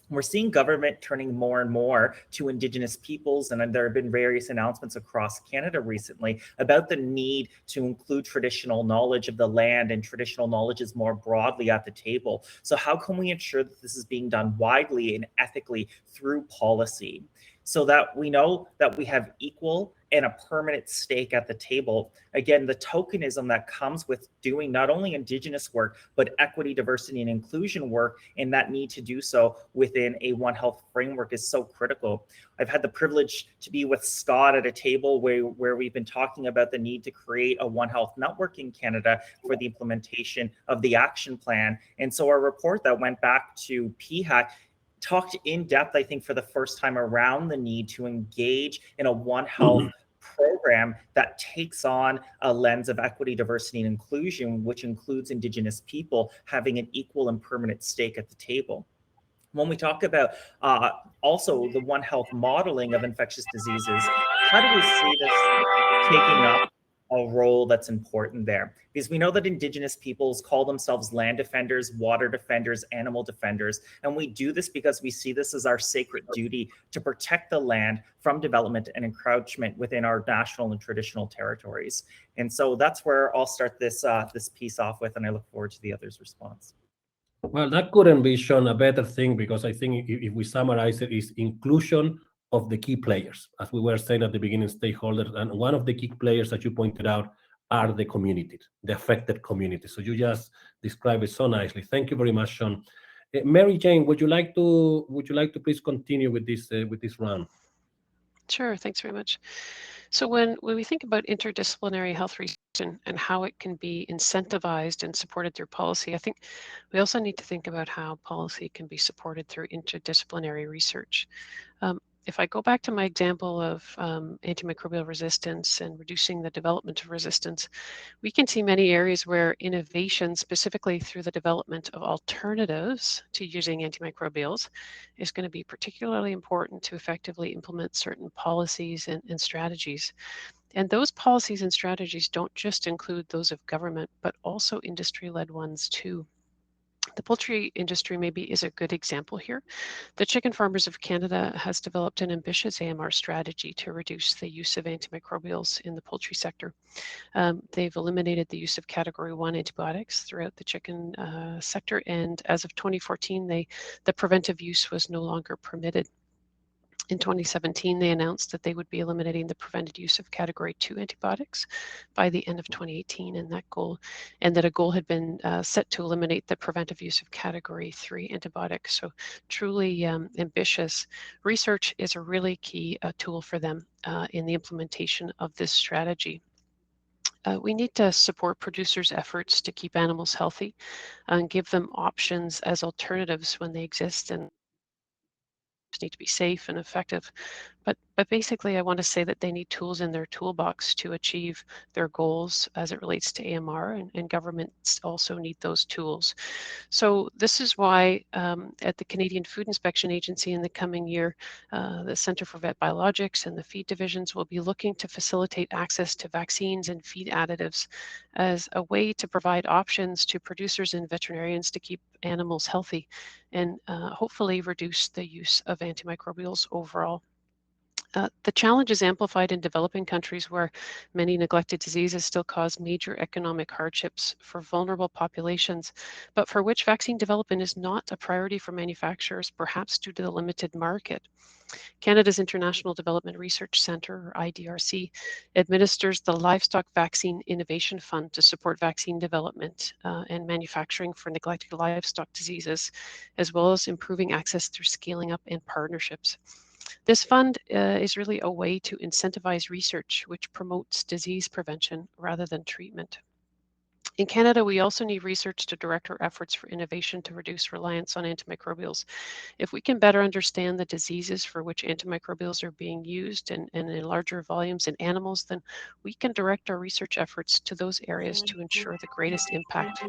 We're seeing government turning more and more to Indigenous peoples, and there have been various announcements across Canada recently about the need to include traditional knowledge of the land and traditional knowledges more broadly at the table. So how can we ensure that this is being done widely and ethically through policy, so that we know that we have equal and a permanent stake at the table? Again, the tokenism that comes with doing not only Indigenous work, but equity, diversity, and inclusion work, and that need to do so within a One Health framework is so critical. I've had the privilege to be with Scott at a table where we've been talking about the need to create a One Health network in Canada for the implementation of the action plan. And so our report that went back to PHAC talked in depth, I think, for the first time around the need to engage in a One Health program that takes on a lens of equity, diversity, and inclusion, which includes Indigenous people having an equal and permanent stake at the table. When we talk about also the One Health modeling of infectious diseases, how do we see this taking up a role that's important there? Because we know that Indigenous peoples call themselves land defenders, water defenders, animal defenders, and we do this because we see this as our sacred duty to protect the land from development and encroachment within our national and traditional territories. And so that's where I'll start this piece off with, and I look forward to the others' response. Well, that couldn't be shown a better thing, because I think if we summarize it, is inclusion of the key players. As we were saying at the beginning, stakeholders, and one of the key players that you pointed out are the communities, the affected communities. So you just described it so nicely. Thank you very much, Sean. Mary Jane, would you like to please continue with this round? Sure, thanks very much. So when we think about interdisciplinary health research and how it can be incentivized and supported through policy, I think we also need to think about how policy can be supported through interdisciplinary research. If I go back to my example of antimicrobial resistance and reducing the development of resistance, we can see many areas where innovation, specifically through the development of alternatives to using antimicrobials, is going to be particularly important to effectively implement certain policies and strategies. And those policies and strategies don't just include those of government, but also industry-led ones too. The poultry industry maybe is a good example here. The Chicken Farmers of Canada has developed an ambitious AMR strategy to reduce the use of antimicrobials in the poultry sector. They've eliminated the use of Category 1 antibiotics throughout the chicken sector, and as of 2014, the preventive use was no longer permitted. In 2017, they announced that they would be eliminating the prevented use of Category 2 antibiotics by the end of 2018, and that a goal had been set to eliminate the preventive use of Category 3 antibiotics. So truly ambitious. Research is a really key tool for them in the implementation of this strategy. We need to support producers' efforts to keep animals healthy and give them options as alternatives when they exist, and need to be safe and effective. But basically, I want to say that they need tools in their toolbox to achieve their goals as it relates to AMR, and governments also need those tools. So this is why at the Canadian Food Inspection Agency in the coming year, the Centre for Vet Biologics and the feed divisions will be looking to facilitate access to vaccines and feed additives as a way to provide options to producers and veterinarians to keep animals healthy and hopefully reduce the use of antimicrobials overall. The challenge is amplified in developing countries where many neglected diseases still cause major economic hardships for vulnerable populations, but for which vaccine development is not a priority for manufacturers, perhaps due to the limited market. Canada's International Development Research Centre, or IDRC, administers the Livestock Vaccine Innovation Fund to support vaccine development and manufacturing for neglected livestock diseases, as well as improving access through scaling up and partnerships. This fund is really a way to incentivize research which promotes disease prevention rather than treatment. In Canada, we also need research to direct our efforts for innovation to reduce reliance on antimicrobials. If we can better understand the diseases for which antimicrobials are being used and in larger volumes in animals, then we can direct our research efforts to those areas to ensure the greatest impact.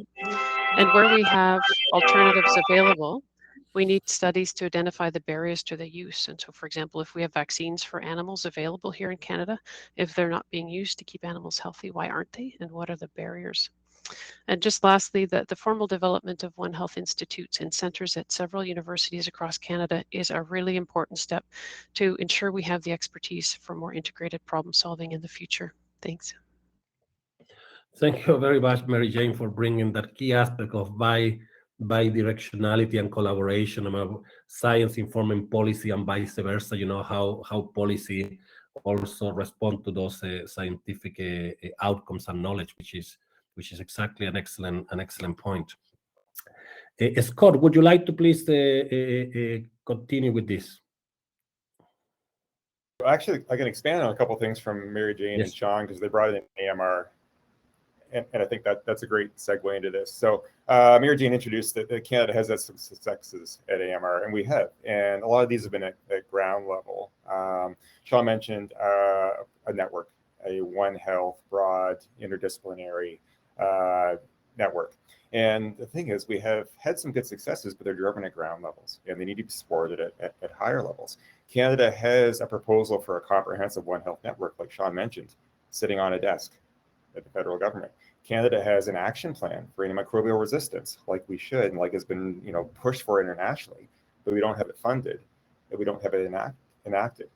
And where we have alternatives available, we need studies to identify the barriers to the use. And so, for example, if we have vaccines for animals available here in Canada, if they're not being used to keep animals healthy, why aren't they? And what are the barriers? And just lastly, the formal development of One Health institutes and centres at several universities across Canada is a really important step to ensure we have the expertise for more integrated problem solving in the future. Thanks. Thank you very much, Mary Jane, for bringing that key aspect of bi-directionality and collaboration about science informing policy and vice versa. You know how policy also respond to those scientific outcomes and knowledge, which is exactly an excellent point. Scott, would you like to please continue with this? Actually, I can expand on a couple of things from Mary Jane and Sean, because they brought in AMR. And I think that's a great segue into this. So Mary Jane introduced that Canada has had some successes at AMR, and we have. And a lot of these have been at ground level. Sean mentioned a network, a One Health, broad, interdisciplinary network. And the thing is, we have had some good successes, but they're driven at ground levels, and they need to be supported at higher levels. Canada has a proposal for a comprehensive One Health network, like Sean mentioned, sitting on a desk at the federal government. Canada has an action plan for antimicrobial resistance, like we should, and like has been pushed for internationally, but we don't have it funded, and we don't have it enacted.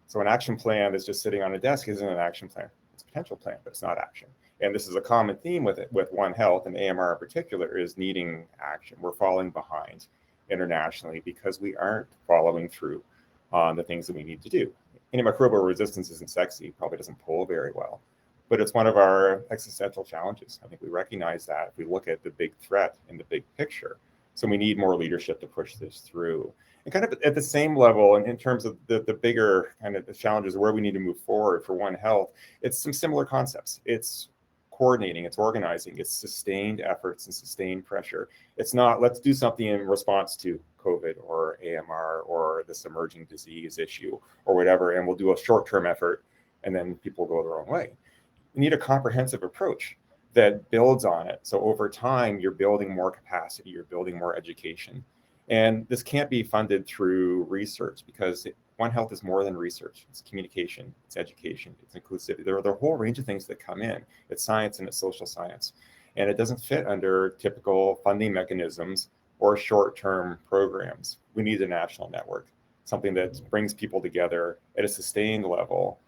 So an action plan that's just sitting on a desk isn't an action plan. It's a potential plan, but it's not action. And this is a common theme with One Health, and AMR in particular, is needing action. We're falling behind internationally because we aren't following through on the things that we need to do. Antimicrobial resistance isn't sexy, probably doesn't pull very well, but it's one of our existential challenges. I think we recognize that if we look at the big threat in the big picture. So we need more leadership to push this through. And kind of at the same level, and in terms of the bigger kind of the challenges where we need to move forward for One Health, it's some similar concepts. It's coordinating, it's organizing, it's sustained efforts and sustained pressure. It's not, let's do something in response to COVID or AMR or this emerging disease issue or whatever, and we'll do a short-term effort and then people go their own way. We need a comprehensive approach that builds on it. So over time, you're building more capacity, you're building more education. And this can't be funded through research, because One Health is more than research. It's communication, it's education, it's inclusivity. There are a whole range of things that come in. It's science and it's social science. And it doesn't fit under typical funding mechanisms or short-term programs. We need a national network, something that brings people together at a sustained level,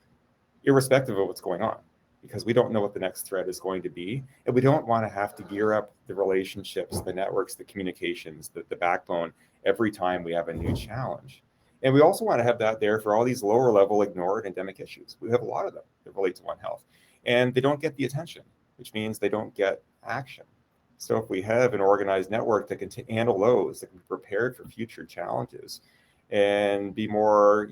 irrespective of what's going on, because we don't know what the next threat is going to be. And we don't want to have to gear up the relationships, the networks, the communications, the backbone every time we have a new challenge. And we also want to have that there for all these lower level ignored endemic issues. We have a lot of them that relate to One Health, and they don't get the attention, which means they don't get action. So if we have an organized network that can handle those, that can be prepared for future challenges and be more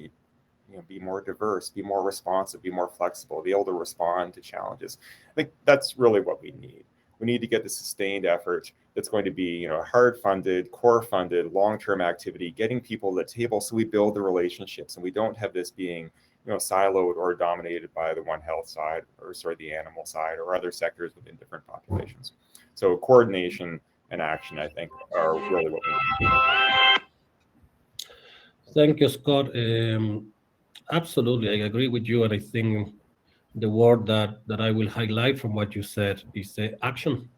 be more diverse, be more responsive, be more flexible, be able to respond to challenges. I think that's really what we need. We need to get the sustained effort that's going to be, hard funded, core funded, long-term activity, getting people to the table so we build the relationships and we don't have this being, siloed or dominated by the One Health side or the animal side or other sectors within different populations. So coordination and action, I think, are really what we need. Thank you, Scott. Absolutely, I agree with you, and I think the word that I will highlight from what you said is action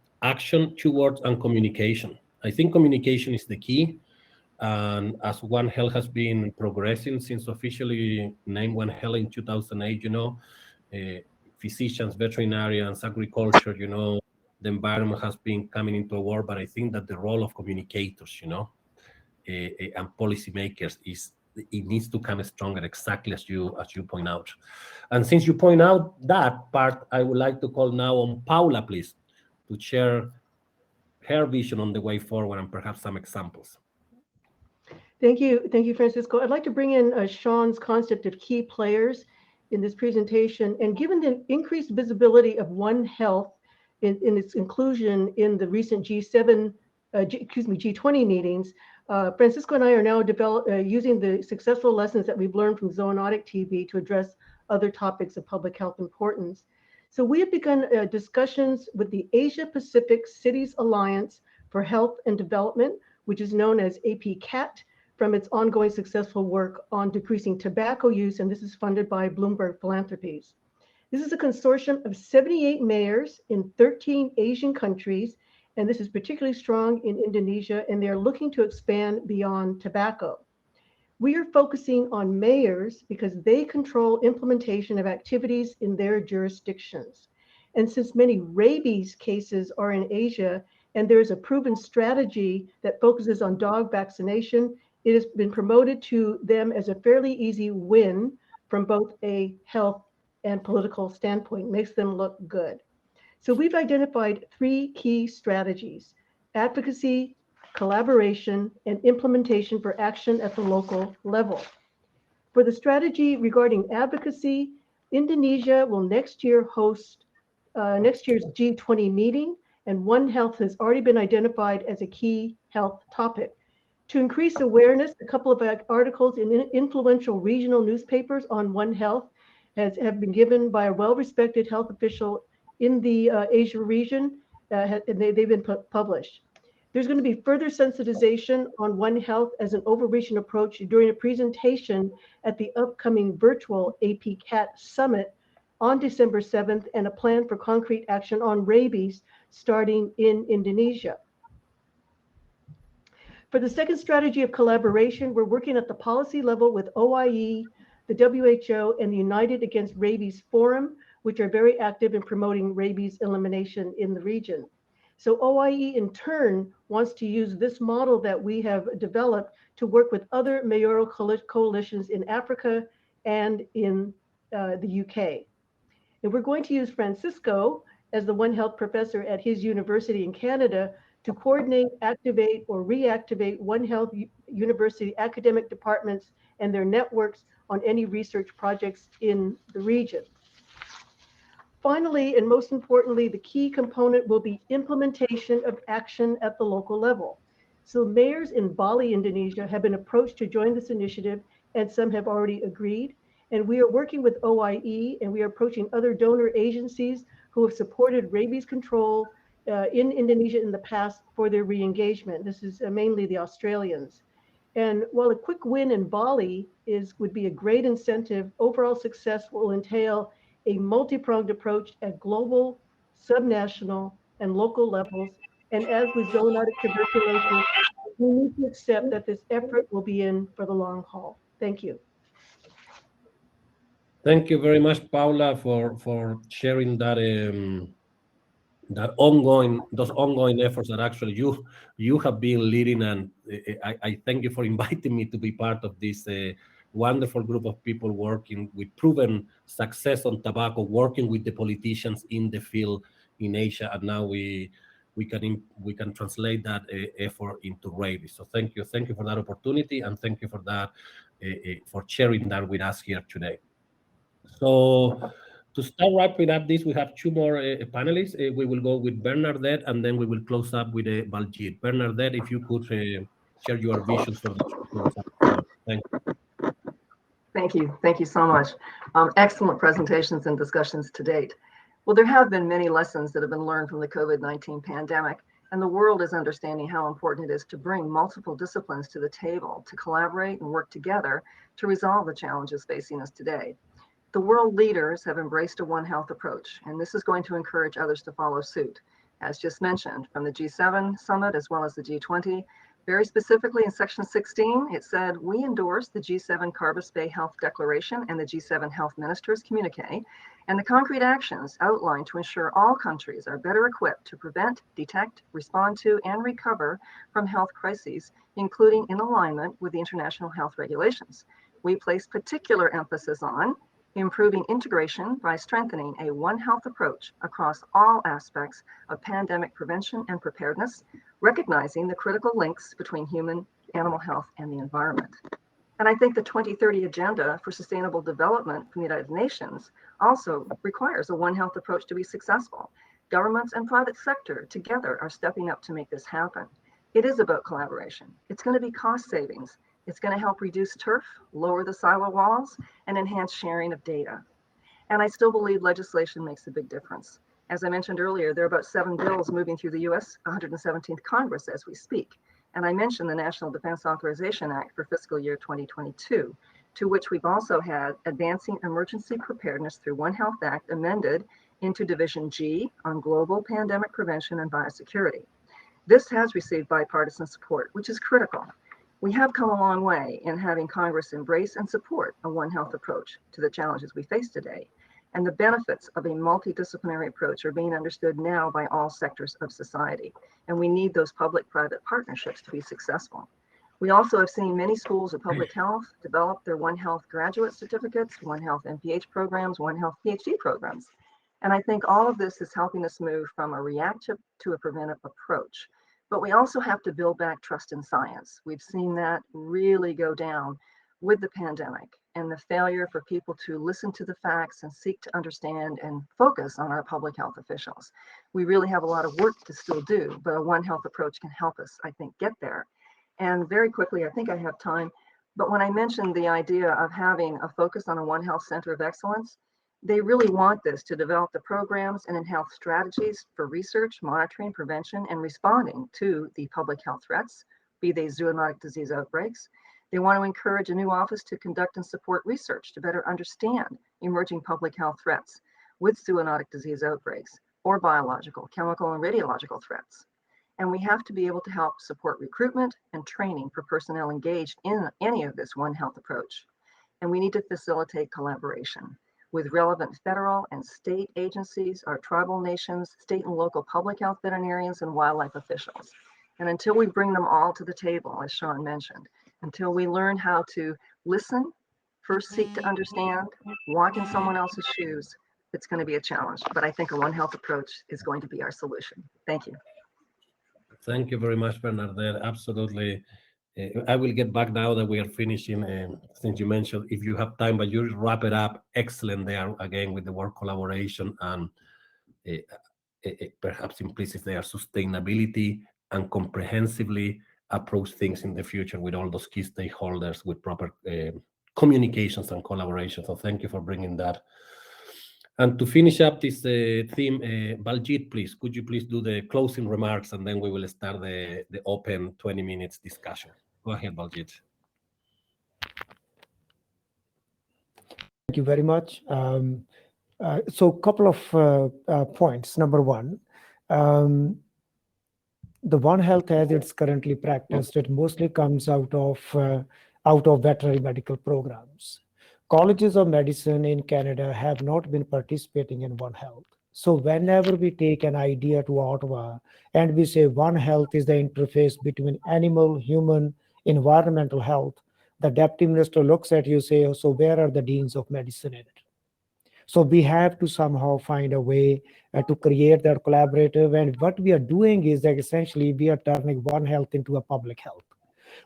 towards and communication. I think communication is the key. And as One Health has been progressing since officially named One Health in 2008, physicians, veterinarians, agriculture, the environment has been coming into a war. But I think that the role of communicators, and policymakers it needs to come stronger, exactly as you point out. And since you point out that part, I would like to call now on Paula, please, to share her vision on the way forward and perhaps some examples. Thank you, Francisco. I'd like to bring in Sean's concept of key players in this presentation. And given the increased visibility of One Health in its inclusion in the recent G20 meetings, Francisco and I are now using the successful lessons that we've learned from Zoonotic TB to address other topics of public health importance. So we have begun discussions with the Asia Pacific Cities Alliance for Health and Development, which is known as APCAT, from its ongoing successful work on decreasing tobacco use, and this is funded by Bloomberg Philanthropies. This is a consortium of 78 mayors in 13 Asian countries, and this is particularly strong in Indonesia, and they're looking to expand beyond tobacco. We are focusing on mayors because they control implementation of activities in their jurisdictions. And since many rabies cases are in Asia, and there is a proven strategy that focuses on dog vaccination, it has been promoted to them as a fairly easy win from both a health and political standpoint, makes them look good. So we've identified 3 key strategies: advocacy, collaboration, and implementation for action at the local level. For the strategy regarding advocacy, Indonesia will next year host next year's G20 meeting, and One Health has already been identified as a key health topic. To increase awareness, a couple of articles in influential regional newspapers on One Health have been given by a well-respected health official in the Asia region, and they've been published. There's going to be further sensitization on One Health as an overreaching approach during a presentation at the upcoming virtual APCAT Summit on December 7th, and a plan for concrete action on rabies starting in Indonesia. For the second strategy of collaboration, we're working at the policy level with OIE, the WHO, and the United Against Rabies Forum, which are very active in promoting rabies elimination in the region. So OIE in turn wants to use this model that we have developed to work with other mayoral coalitions in Africa and in the UK. And we're going to use Francisco as the One Health professor at his university in Canada to coordinate, activate, or reactivate One Health University academic departments and their networks on any research projects in the region. Finally, and most importantly, the key component will be implementation of action at the local level. So mayors in Bali, Indonesia have been approached to join this initiative, and some have already agreed. And we are working with OIE, and we are approaching other donor agencies who have supported rabies control in Indonesia in the past for their re-engagement. This is mainly the Australians. And while a quick win in Bali would be a great incentive, overall success will entail a multi-pronged approach at global, subnational, and local levels. And as with zoonotic tuberculosis, we need to accept that this effort will be in for the long haul. Thank you. Thank you very much, Paula, for sharing that those ongoing efforts that actually you have been leading, and I thank you for inviting me to be part of this wonderful group of people working with proven success on tobacco, working with the politicians in the field in Asia, and now we can translate that effort into rabies. So thank you for that opportunity, and thank you for that for sharing that with us here today. So to start wrapping up this, we have 2 more panelists. We will go with Bernadette, and then we will close up with Baljit. Bernadette, if you could share your visions for the thank you. Thank you so much. Excellent presentations and discussions to date. Well, there have been many lessons that have been learned from the COVID-19 pandemic, and the world is understanding how important it is to bring multiple disciplines to the table, to collaborate and work together to resolve the challenges facing us today. The world leaders have embraced a One Health approach, and this is going to encourage others to follow suit. As just mentioned, from the G7 summit as well as the G20, Very specifically in section 16, it said, we endorse the G7 Carbis Bay Health Declaration and the G7 Health Ministers Communique and the concrete actions outlined to ensure all countries are better equipped to prevent, detect, respond to, and recover from health crises, including in alignment with the international health regulations. We place particular emphasis on improving integration by strengthening a One Health approach across all aspects of pandemic prevention and preparedness, recognizing the critical links between human, animal health, and the environment. And I think the 2030 Agenda for Sustainable Development from the United Nations also requires a One Health approach to be successful. Governments and private sector together are stepping up to make this happen. It is about collaboration. It's going to be cost savings. It's going to help reduce turf, lower the silo walls, and enhance sharing of data. And I still believe legislation makes a big difference. As I mentioned earlier, there are about 7 bills moving through the US 117th Congress as we speak. And I mentioned the National Defense Authorization Act for fiscal year 2022, to which we've also had Advancing Emergency Preparedness through One Health Act amended into Division G on Global Pandemic Prevention and Biosecurity. This has received bipartisan support, which is critical. We have come a long way in having Congress embrace and support a One Health approach to the challenges we face today. And the benefits of a multidisciplinary approach are being understood now by all sectors of society. And we need those public-private partnerships to be successful. We also have seen many schools of public health develop their One Health graduate certificates, One Health MPH programs, One Health PhD programs. And I think all of this is helping us move from a reactive to a preventive approach. But we also have to build back trust in science. We've seen that really go down with the pandemic and the failure for people to listen to the facts and seek to understand and focus on our public health officials. We really have a lot of work to still do, but a One Health approach can help us, I think, get there. And very quickly, I think I have time, but when I mentioned the idea of having a focus on a One Health Center of Excellence, they really want this to develop the programs and health strategies for research, monitoring, prevention, and responding to the public health threats, be they zoonotic disease outbreaks. They want to encourage a new office to conduct and support research to better understand emerging public health threats with zoonotic disease outbreaks or biological, chemical, and radiological threats. And we have to be able to help support recruitment and training for personnel engaged in any of this One Health approach. And we need to facilitate collaboration with relevant federal and state agencies, our tribal nations, state and local public health veterinarians, and wildlife officials. And until we bring them all to the table, as Sean mentioned, until we learn how to listen, first seek to understand, walk in someone else's shoes, it's going to be a challenge. But I think a One Health approach is going to be our solution. Thank you. Thank you very much, Bernadette. Absolutely. I will get back now that we are finishing, since you mentioned, if you have time, but you wrap it up. Excellent there again with the word collaboration and perhaps implicit there sustainability and comprehensively approach things in the future with all those key stakeholders with proper communications and collaboration. So thank you for bringing that. And to finish up this theme, Baljit, please, could you please do the closing remarks and then we will start the open 20 minutes discussion. Go ahead, Baljit. Thank you very much. So a couple of points. Number one, the One Health as it's currently practiced, it mostly comes out of veterinary medical programs. Colleges of medicine in Canada have not been participating in One Health. So whenever we take an idea to Ottawa and we say One Health is the interface between animal, human, environmental health, the deputy minister looks at you, say, so where are the deans of medicine in it? So we have to somehow find a way to create that collaborative. And what we are doing is that essentially we are turning One Health into a public health.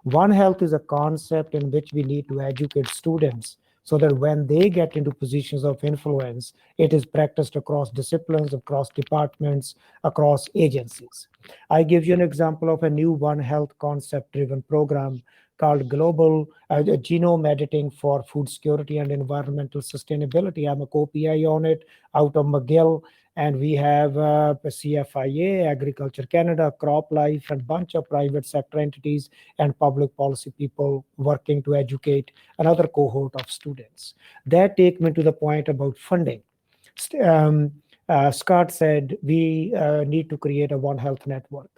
One Health is a concept in which we need to educate students so that when they get into positions of influence, it is practiced across disciplines, across departments, across agencies. I give you an example of a new One Health concept-driven program called Global Genome Editing for Food Security and Environmental Sustainability. I'm a co-PI on it out of McGill, and we have CFIA, Agriculture Canada, CropLife, and a bunch of private sector entities and public policy people working to educate another cohort of students. That takes me to the point about funding. Scott said we need to create a One Health network.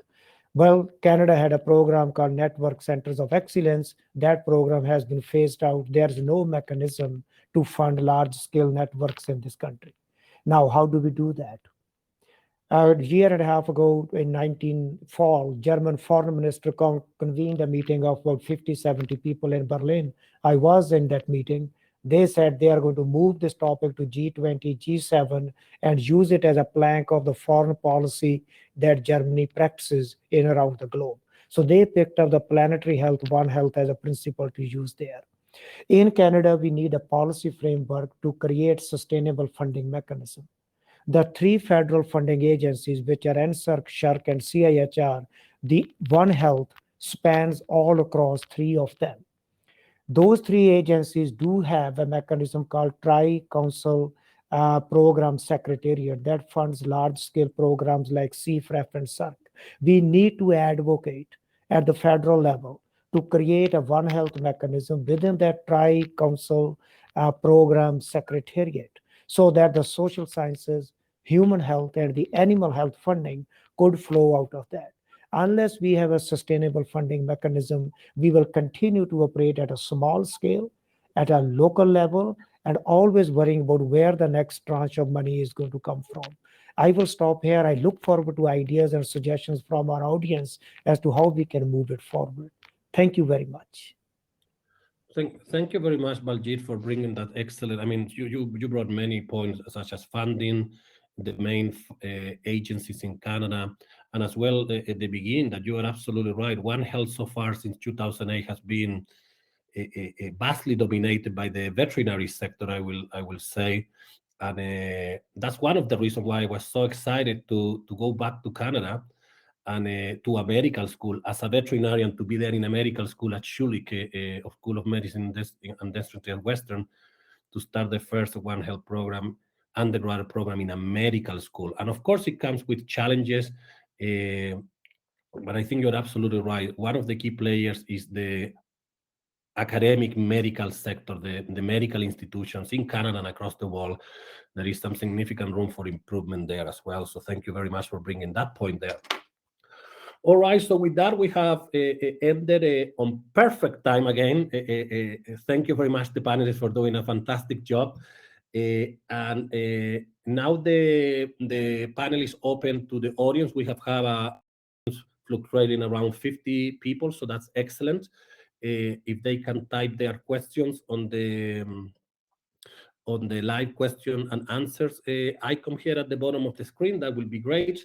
Well, Canada had a program called Network Centers of Excellence. That program has been phased out. There's no mechanism to fund large-scale networks in this country. Now, how do we do that? A year and a half ago, in 19 fall, German foreign minister convened a meeting of about 50, 70 people in Berlin. I was in that meeting. They said they are going to move this topic to G20, G7, and use it as a plank of the foreign policy that Germany practices in around the globe. So they picked up the planetary health, One Health as a principle to use there. In Canada, we need a policy framework to create sustainable funding mechanism. The three federal funding agencies, which are NSERC, SHRC, and CIHR, the One Health spans all across three of them. Those three agencies do have a mechanism called Tri-Council Program Secretariat that funds large-scale programs like CFREF and CERC. We need to advocate at the federal level to create a One Health mechanism within that Tri-Council Program Secretariat so that the social sciences, human health, and the animal health funding could flow out of that. Unless we have a sustainable funding mechanism, we will continue to operate at a small scale, at a local level, and always worrying about where the next tranche of money is going to come from. I will stop here. I look forward to ideas and suggestions from our audience as to how we can move it forward. Thank you very much. Thank you very much, Baljit, for bringing that excellent. I mean, you brought many points such as funding, the main agencies in Canada, and as well at the beginning that you are absolutely right. One Health so far since 2008 has been vastly dominated by the veterinary sector. I will say, and that's one of the reasons why I was so excited to go back to Canada and to a medical school as a veterinarian, to be there in a medical school at Schulich of School of Medicine and Dentistry at Western, to start the first One Health program, undergraduate program in a medical school. And of course, it comes with challenges, but I think you're absolutely right. One of the key players is the academic medical sector, the medical institutions in Canada and across the world. There is some significant room for improvement there as well. So thank you very much for bringing that point there. All right, so with that, we have ended on perfect time again. Thank you very much, the panelists, for doing a fantastic job. And now the panel is open to the audience. We have a fluctuating around 50 people, so that's excellent. If they can type their questions on the live question and answers icon here at the bottom of the screen, that will be great.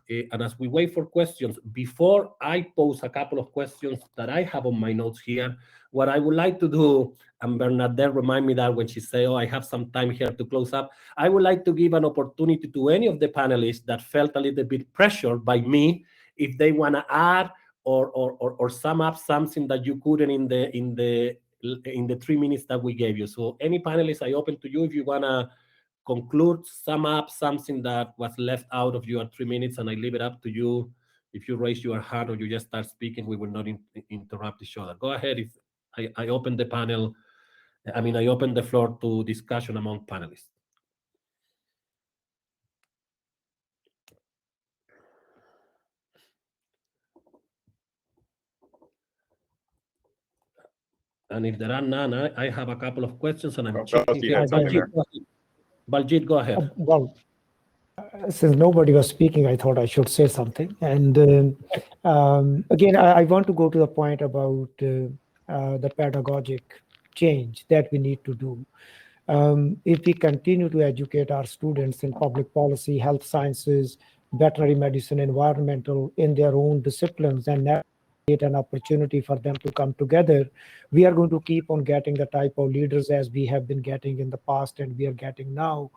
And as we wait for questions, before I pose a couple of questions that I have on my notes here, what I would like to do, and Bernadette remind me that when she say, oh, I have some time here to close up, I would like to give an opportunity to any of the panelists that felt a little bit pressured by me, if they want to add or sum up something that you couldn't in the 3 minutes that we gave you. So any panelists, I open to you if you want to conclude, sum up something that was left out of your 3 minutes, and I leave it up to you. If you raise your hand or you just start speaking, we will not interrupt each other. Go ahead. If I open the panel, I open the floor to discussion among panelists. And if there are none, I have a couple of questions, and I'm checking here. Baljit, go ahead. Well, since nobody was speaking, I thought I should say something. And again, I want to go to the point about the pedagogic change that we need to do. If we continue to educate our students in public policy, health sciences, veterinary medicine, environmental, in their own disciplines, and never create an opportunity for them to come together, we are going to keep on getting the type of leaders as we have been getting in the past and we are getting now.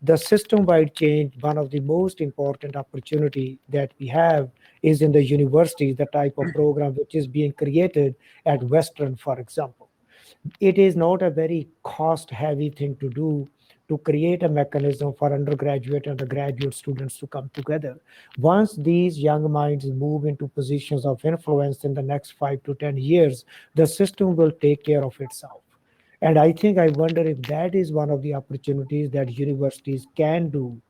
The system-wide change, one of the most important opportunity that we have is in the universities, the type of program which is being created at Western, for example. It is not a very cost-heavy thing to do to create a mechanism for undergraduate and the graduate students to come together. Once these young minds move into positions of influence in the next 5 to 10 years, the system will take care of itself. And I wonder if that is one of the opportunities that universities can do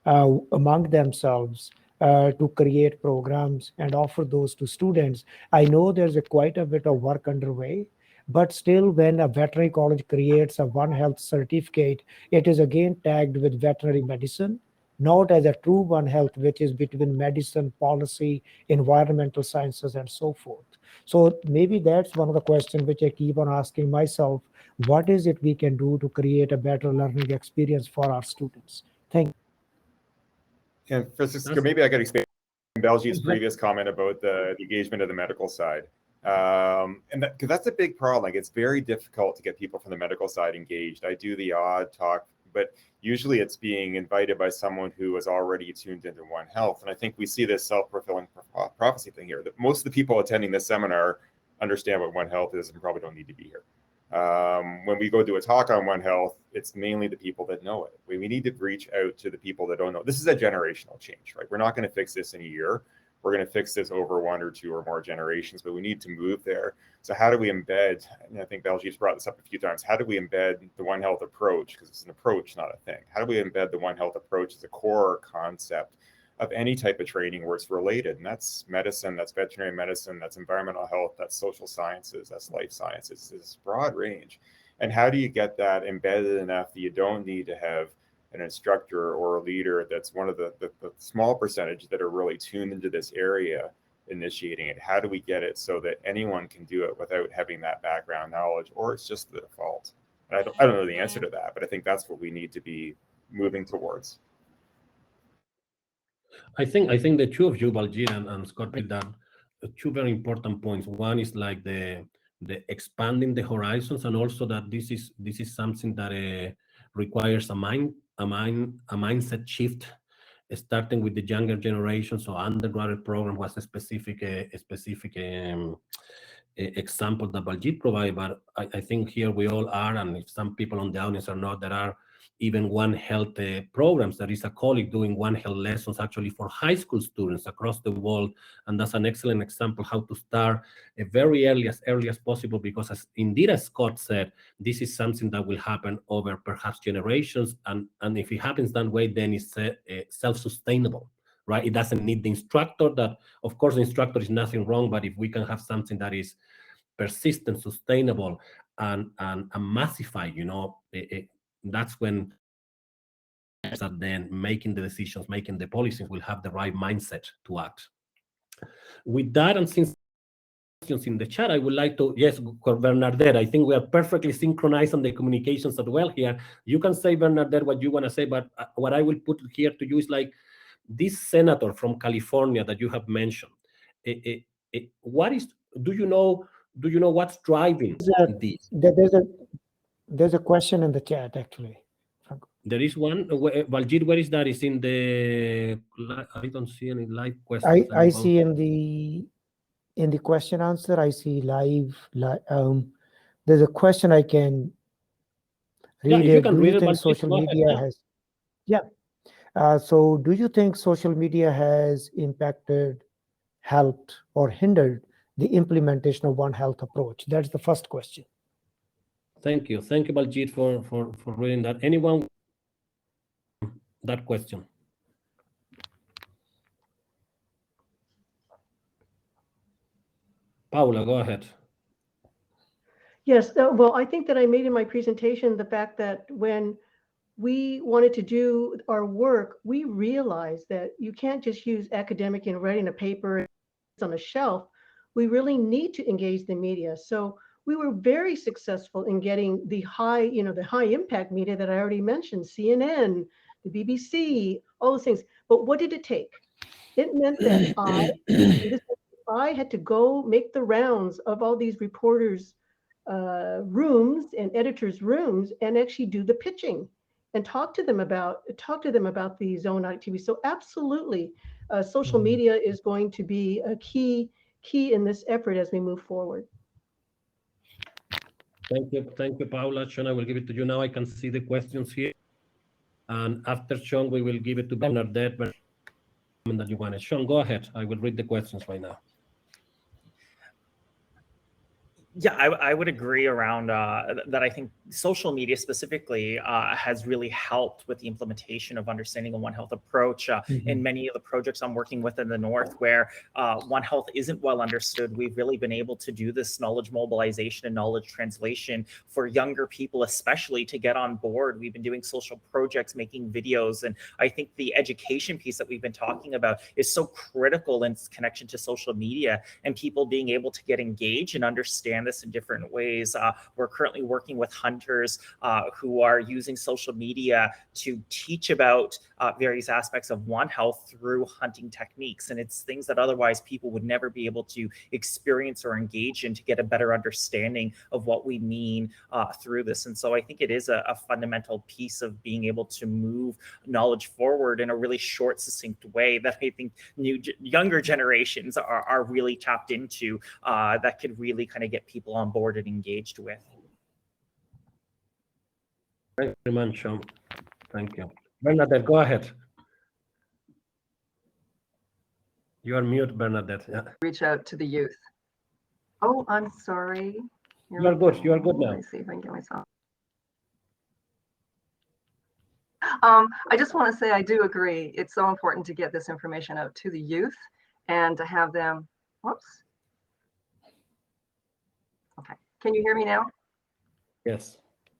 among themselves, to create programs and offer those to students. I know there's quite a bit of work underway, but still when a veterinary college creates a One Health certificate, it is again tagged with veterinary medicine, not as a true One Health, which is between medicine, policy, environmental sciences, and so forth. So maybe that's one of the questions which I keep on asking myself. What is it we can do to create a better learning experience for our students? Thank you. And Francisco, maybe I could expand Belgi's previous comment about the engagement of the medical side. And because that's a big problem. Like, it's very difficult to get people from the medical side engaged. I do the odd talk, but usually it's being invited by someone who is already tuned into One Health. And I think we see this self-fulfilling prophecy thing here, that most of the people attending this seminar understand what One Health is and probably don't need to be here. When we go do a talk on One Health, it's mainly the people that know it. We need to reach out to the people that don't know. This is a generational change, right? We're not going to fix this in a year. We're going to fix this over one or two or more generations, but we need to move there. So how do we embed, and I think Belgi's brought this up a few times, how do we embed the One Health approach? Because it's an approach, not a thing. How do we embed the One Health approach as a core concept of any type of training where it's related? And that's medicine, that's veterinary medicine, that's environmental health, that's social sciences, that's life sciences, this broad range. And how do you get that embedded enough that you don't need to have an instructor or a leader that's one of the small percentage that are really tuned into this area initiating it? How do we get it so that anyone can do it without having that background knowledge, or it's just the default? And I don't know the answer to that, but I think that's what we need to be moving towards. I think the two of you, Baljeet and Scott, made that two very important points. One is like the expanding the horizons, and also that this is something that requires a mindset shift, starting with the younger generation. So undergraduate program was a specific example that Baljeet provided, but I think here we all are, and if some people on the audience are not, there are even One Health programs. There is a colleague doing One Health lessons actually for high school students across the world, and that's an excellent example how to start very early as possible, because as Scott said, this is something that will happen over perhaps generations, and if it happens that way, then it's self-sustainable, right? It doesn't need the instructor. That, of course, the instructor is nothing wrong, but if we can have something that is persistent, sustainable, and massified, that's when then making the decisions, making the policies, will have the right mindset to act. With that, and since questions in the chat, I would like to, yes, Bernadette, I think we are perfectly synchronized on the communications as well here. You can say, Bernadette, what you want to say, but what I will put here to you is like this senator from California that you have mentioned. What is, do you know what's driving this? There's a question in the chat, actually. There is one. Baljeet, where is that? Is in the, I don't see any live questions. I see in the question answer, I see live. There's a question I can read. Yeah, if you can do read you it, think Baljeet, social go media ahead. has? So do you think social media has impacted, helped, or hindered the implementation of One Health approach? That's the first question. Thank you, Baljeet, for reading that. Anyone that question? Paula, go ahead. Yes, well, I think that I made in my presentation the fact that when we wanted to do our work, we realized that you can't just use academic and writing a paper on a shelf. We really need to engage the media. So we were very successful in getting the high impact media that I already mentioned, CNN, the BBC, all those things. But what did it take? It meant that I had to go make the rounds of all these reporters' rooms and editors' rooms and actually do the pitching and talk to them about the zone activity. So absolutely, social media is going to be a key in this effort as we move forward. Thank you, Paula. Sean, I will give it to you now. I can see the questions here, and after Sean, we will give it to Bernadette. That you wanted. Sean, go ahead. I will read the questions right now. Yeah, I would agree around that. I think social media specifically has really helped with the implementation of understanding a One Health approach in many of the projects I'm working with in the North, where One Health isn't well understood. We've really been able to do this knowledge mobilization and knowledge translation for younger people, especially to get on board. We've been doing social projects, making videos, and I think the education piece that we've been talking about is so critical in its connection to social media and people being able to get engaged and understand this in different ways. We're currently working with hunters who are using social media to teach about various aspects of One Health through hunting techniques. And it's things that otherwise people would never be able to experience or engage in to get a better understanding of what we mean through this. And so I think it is a fundamental piece of being able to move knowledge forward in a really short, succinct way that I think younger generations are really tapped into, that could really kind of get people on board and engaged with. Thank you very much, Sean. Thank you. Bernadette, go ahead. You are mute, Bernadette. Yeah. Reach out to the youth. Oh, I'm sorry. You are good. You are good now. Let me see if I can get myself. I just want to say I do agree. It's so important to get this information out to the youth and to have them. Whoops. Okay. Can you hear me now? Yes.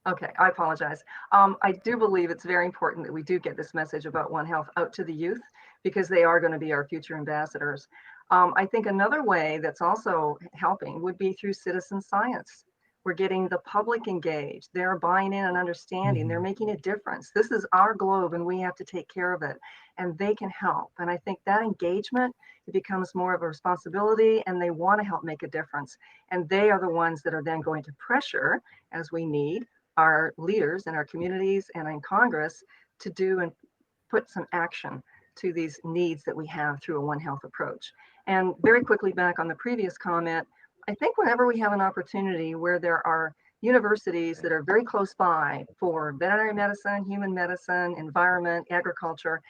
Okay, I apologize. I do believe it's very important that we do get this message about One Health out to the youth because they are going to be our future ambassadors. I think another way that's also helping would be through citizen science. We're getting the public engaged. They're buying in and understanding. They're making a difference. This is our globe and we have to take care of it. And they can help. And I think that engagement, it becomes more of a responsibility and they want to help make a difference. And they are the ones that are then going to pressure, as we need, our leaders in our communities and in Congress to do and put some action to these needs that we have through a One Health approach. And very quickly back on the previous comment, I think whenever we have an opportunity where there are universities that are very close by for veterinary medicine, human medicine, environment, agriculture,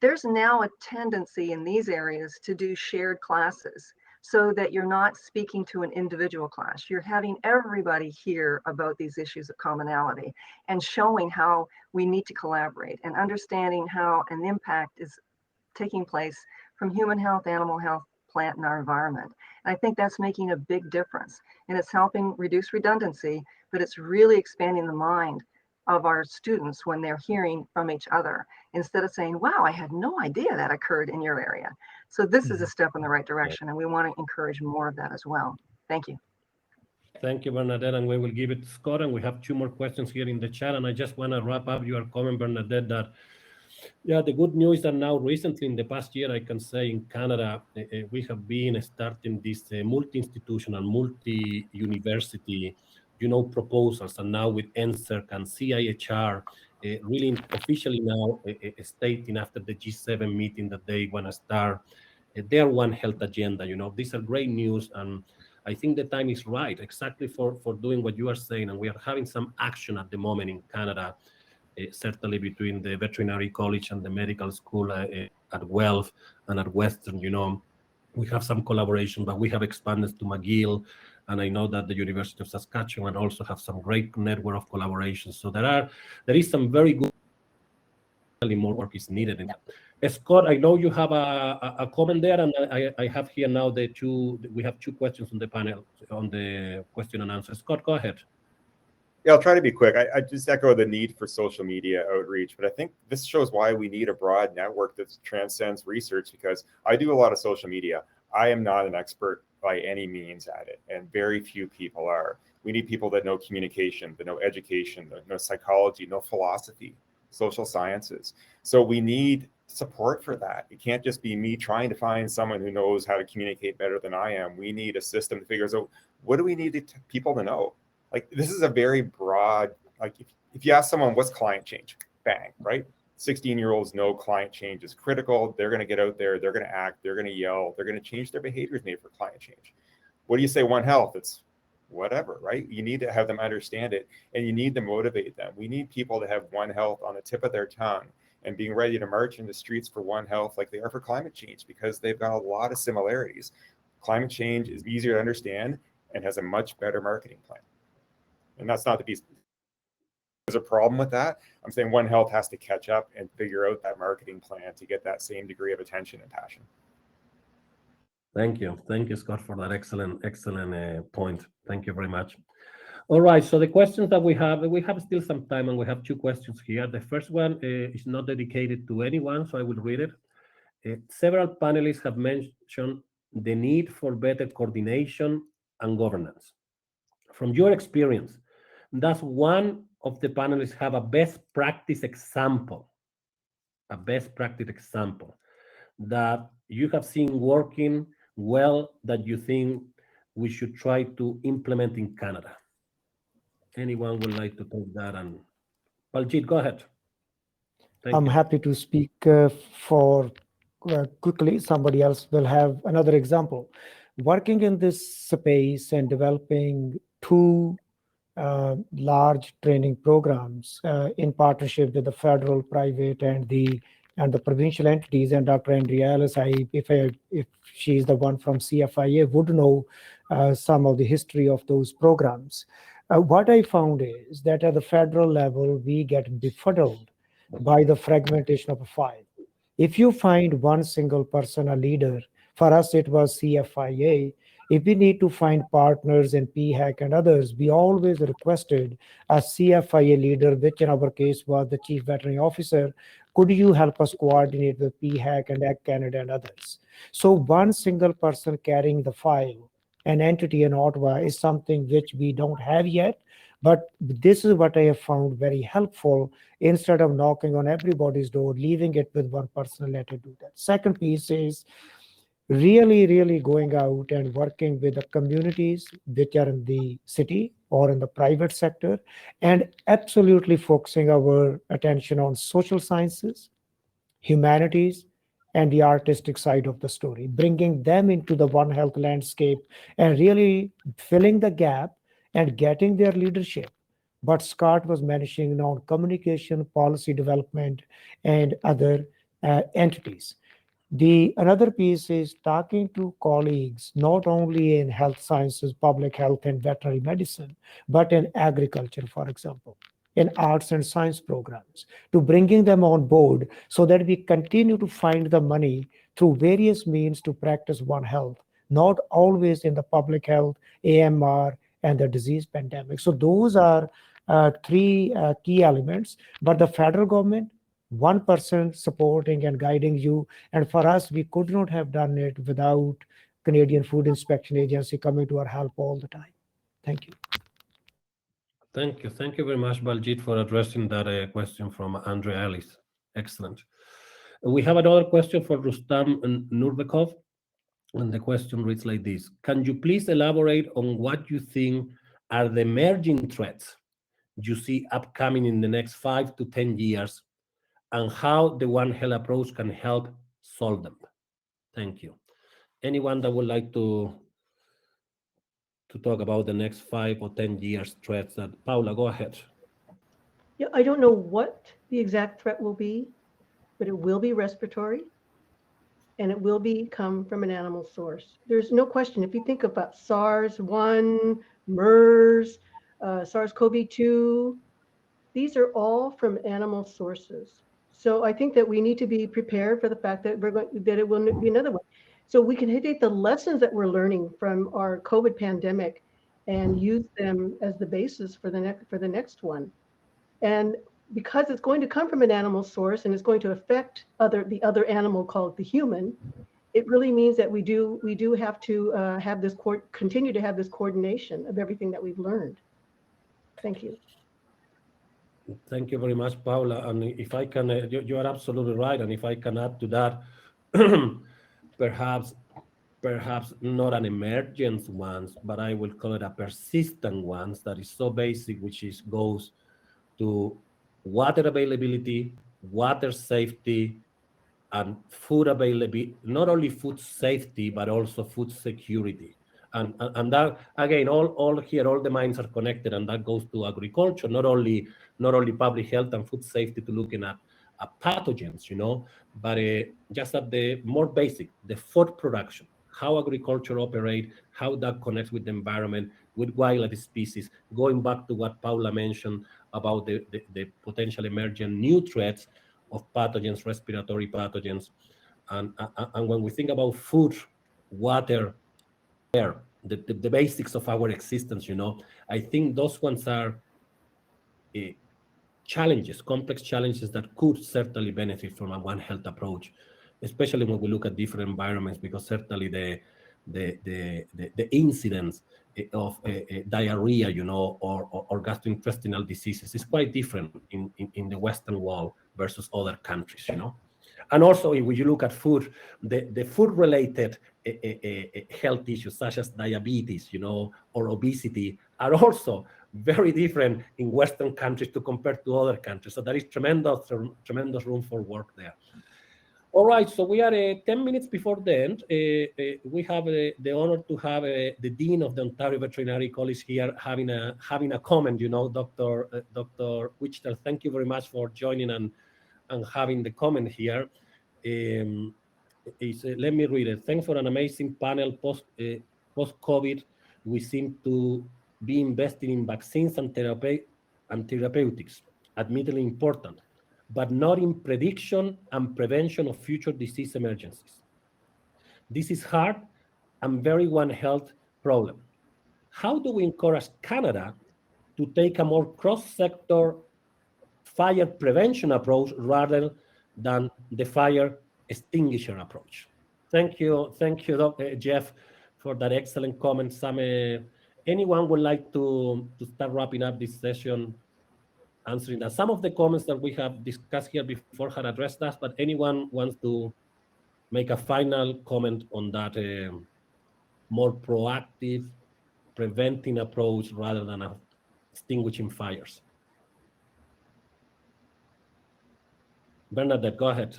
there's now a tendency in these areas to do shared classes so that you're not speaking to an individual class. You're having everybody hear about these issues of commonality and showing how we need to collaborate and understanding how an impact is taking place from human health, animal health, plant, and our environment. And I think that's making a big difference. And it's helping reduce redundancy, but it's really expanding the mind of our students when they're hearing from each other, instead of saying, wow, I had no idea that occurred in your area. So this is a step in the right direction, and we want to encourage more of that as well. Thank you. Thank you, Bernadette, and we will give it to Scott, and we have 2 more questions here in the chat, and I just want to wrap up your comment, Bernadette, that yeah, the good news that now recently in the past year, I can say in Canada, we have been starting this multi-institutional, multi-university, proposals, and now with NSERC and CIHR, really officially now stating after the G7 meeting that they want to start their One Health agenda. These are great news, and I think the time is right exactly for doing what you are saying, and we are having some action at the moment in Canada. Certainly between the veterinary college and the medical school at Guelph and at Western, we have some collaboration, but we have expanded to McGill, and I know that the University of Saskatchewan also have some great network of collaboration. So there is some very good, more work is needed in that. Scott, I know you have a comment there, and I have here now we have 2 questions on the panel, on the question and answer. Scott, go ahead. Yeah, I'll try to be quick. I just echo the need for social media outreach, but I think this shows why we need a broad network that transcends research, because I do a lot of social media. I am not an expert by any means at it, and very few people are. We need people that know communication, that know education, that know psychology, know philosophy, social sciences. So we need support for that. It can't just be me trying to find someone who knows how to communicate better than I am. We need a system that figures out, what do we need people to know? Like, this is a very broad, like if you ask someone, what's climate change? Bang, right? 16-year-olds know climate change is critical. They're going to get out there. They're going to act. They're going to yell. They're going to change their behaviors made for climate change. What do you say, One Health? It's whatever, right? You need to have them understand it, and you need to motivate them. We need people to have One Health on the tip of their tongue and being ready to march in the streets for One Health like they are for climate change, because they've got a lot of similarities. Climate change is easier to understand, and has a much better marketing plan. And that's not to be, there's a problem with that. I'm saying One Health has to catch up and figure out that marketing plan to get that same degree of attention and passion. Thank you, Scott, for that excellent point. Thank you very much. All right, so the questions that we have still some time, and we have two questions here. The first one is not dedicated to anyone, so I will read it. Several panelists have mentioned the need for better coordination and governance. From your experience, does one of the panelists have a best practice example that you have seen working well that you think we should try to implement in Canada? Anyone would like to take that? And Baljit, go ahead. I'm happy to speak for quickly. Somebody else will have another example. Working in this space and developing two large training programs in partnership with the federal, private, and the provincial entities. And Dr. Andrea Ellis, if she's the one from CFIA, would know some of the history of those programs. What I found is that at the federal level, we get befuddled by the fragmentation of a file. If you find one single person a leader, for us it was CFIA. If we need to find partners in PHAC and others, we always requested a CFIA leader, which in our case was the Chief Veterinary Officer. Could you help us coordinate with PHAC and Ag Canada and others? So one single person carrying the file, an entity in Ottawa, is something which we don't have yet. But this is what I have found very helpful. Instead of knocking on everybody's door, leaving it with one person, let it do that. Second piece is really going out and working with the communities which are in the city or in the private sector, and absolutely focusing our attention on social sciences, humanities, and the artistic side of the story, bringing them into the One Health landscape and really filling the gap and getting their leadership. But Scott was mentioning on communication, policy development, and other entities. Another piece is talking to colleagues, not only in health sciences, public health, and veterinary medicine, but in agriculture, for example, in arts and science programs, to bringing them on board so that we continue to find the money through various means to practice One Health, not always in the public health, AMR, and the disease pandemic. So those are three key elements. But the federal government, one person supporting and guiding you. And for us, we could not have done it without Canadian Food Inspection Agency coming to our help all the time. Thank you. Thank you very much, Baljit, for addressing that question from Andrea Ellis. Excellent. We have another question for Rustam Nurbekov, and the question reads like this: can you please elaborate on what you think are the emerging threats you see upcoming in the next 5 to 10 years, and how the One Health approach can help solve them? Thank you. Anyone that would like to talk about the next 5 or 10 years threats? Paula, go ahead. Yeah, I don't know what the exact threat will be, but it will be respiratory, and it will come from an animal source. There's no question. If you think about SARS-1, MERS, SARS-CoV-2, these are all from animal sources. So I think that we need to be prepared for the fact that it will be another one. So we can take the lessons that we're learning from our COVID pandemic and use them as the basis for the next one. And because it's going to come from an animal source and it's going to affect the other animal called the human, it really means that we do have to continue to have this coordination of everything that we've learned. Thank you. Thank you very much, Paula. And if I can, you are absolutely right. And if I can add to that, perhaps not an emergent ones, but I will call it a persistent ones that is so basic, which goes to water availability, water safety, and food availability, not only food safety, but also food security. And that, again, all here, all the minds are connected, and that goes to agriculture, not only public health and food safety, to looking at pathogens, but just at the more basic, the food production. how agriculture operate, how that connects with the environment, with wildlife species, going back to what Paula mentioned about the potential emergent new threats of pathogens, respiratory pathogens. And when we think about food, water, air, the basics of our existence, I think those ones are uh, challenges, complex challenges that could certainly benefit from a One Health approach, especially when we look at different environments, because certainly the incidence of diarrhea, or gastrointestinal diseases is quite different in the Western world versus other countries, And also, if you look at food, the food-related health issues such as diabetes, or obesity are also very different in Western countries to compare to other countries. So there is tremendous room for work there. All right, so we are 10 minutes before the end. We have the honor to have the Dean of the Ontario Veterinary College here having a comment, Dr. Wichter. Thank you very much for joining and having the comment here. Let me read it. Thanks for an amazing panel. Post-COVID, we seem to be investing in vaccines and therapeutics, admittedly important, but not in prediction and prevention of future disease emergencies. This is hard and very One Health problem. How do we encourage Canada to take a more cross-sector fire prevention approach rather than the fire extinguisher approach? Thank you, Dr. Jeff, for that excellent comment. Anyone would like to start wrapping up this session, answering that? Some of the comments that we have discussed here before had addressed that, but anyone wants to make a final comment on that more proactive, preventing approach rather than extinguishing fires? Bernadette, go ahead.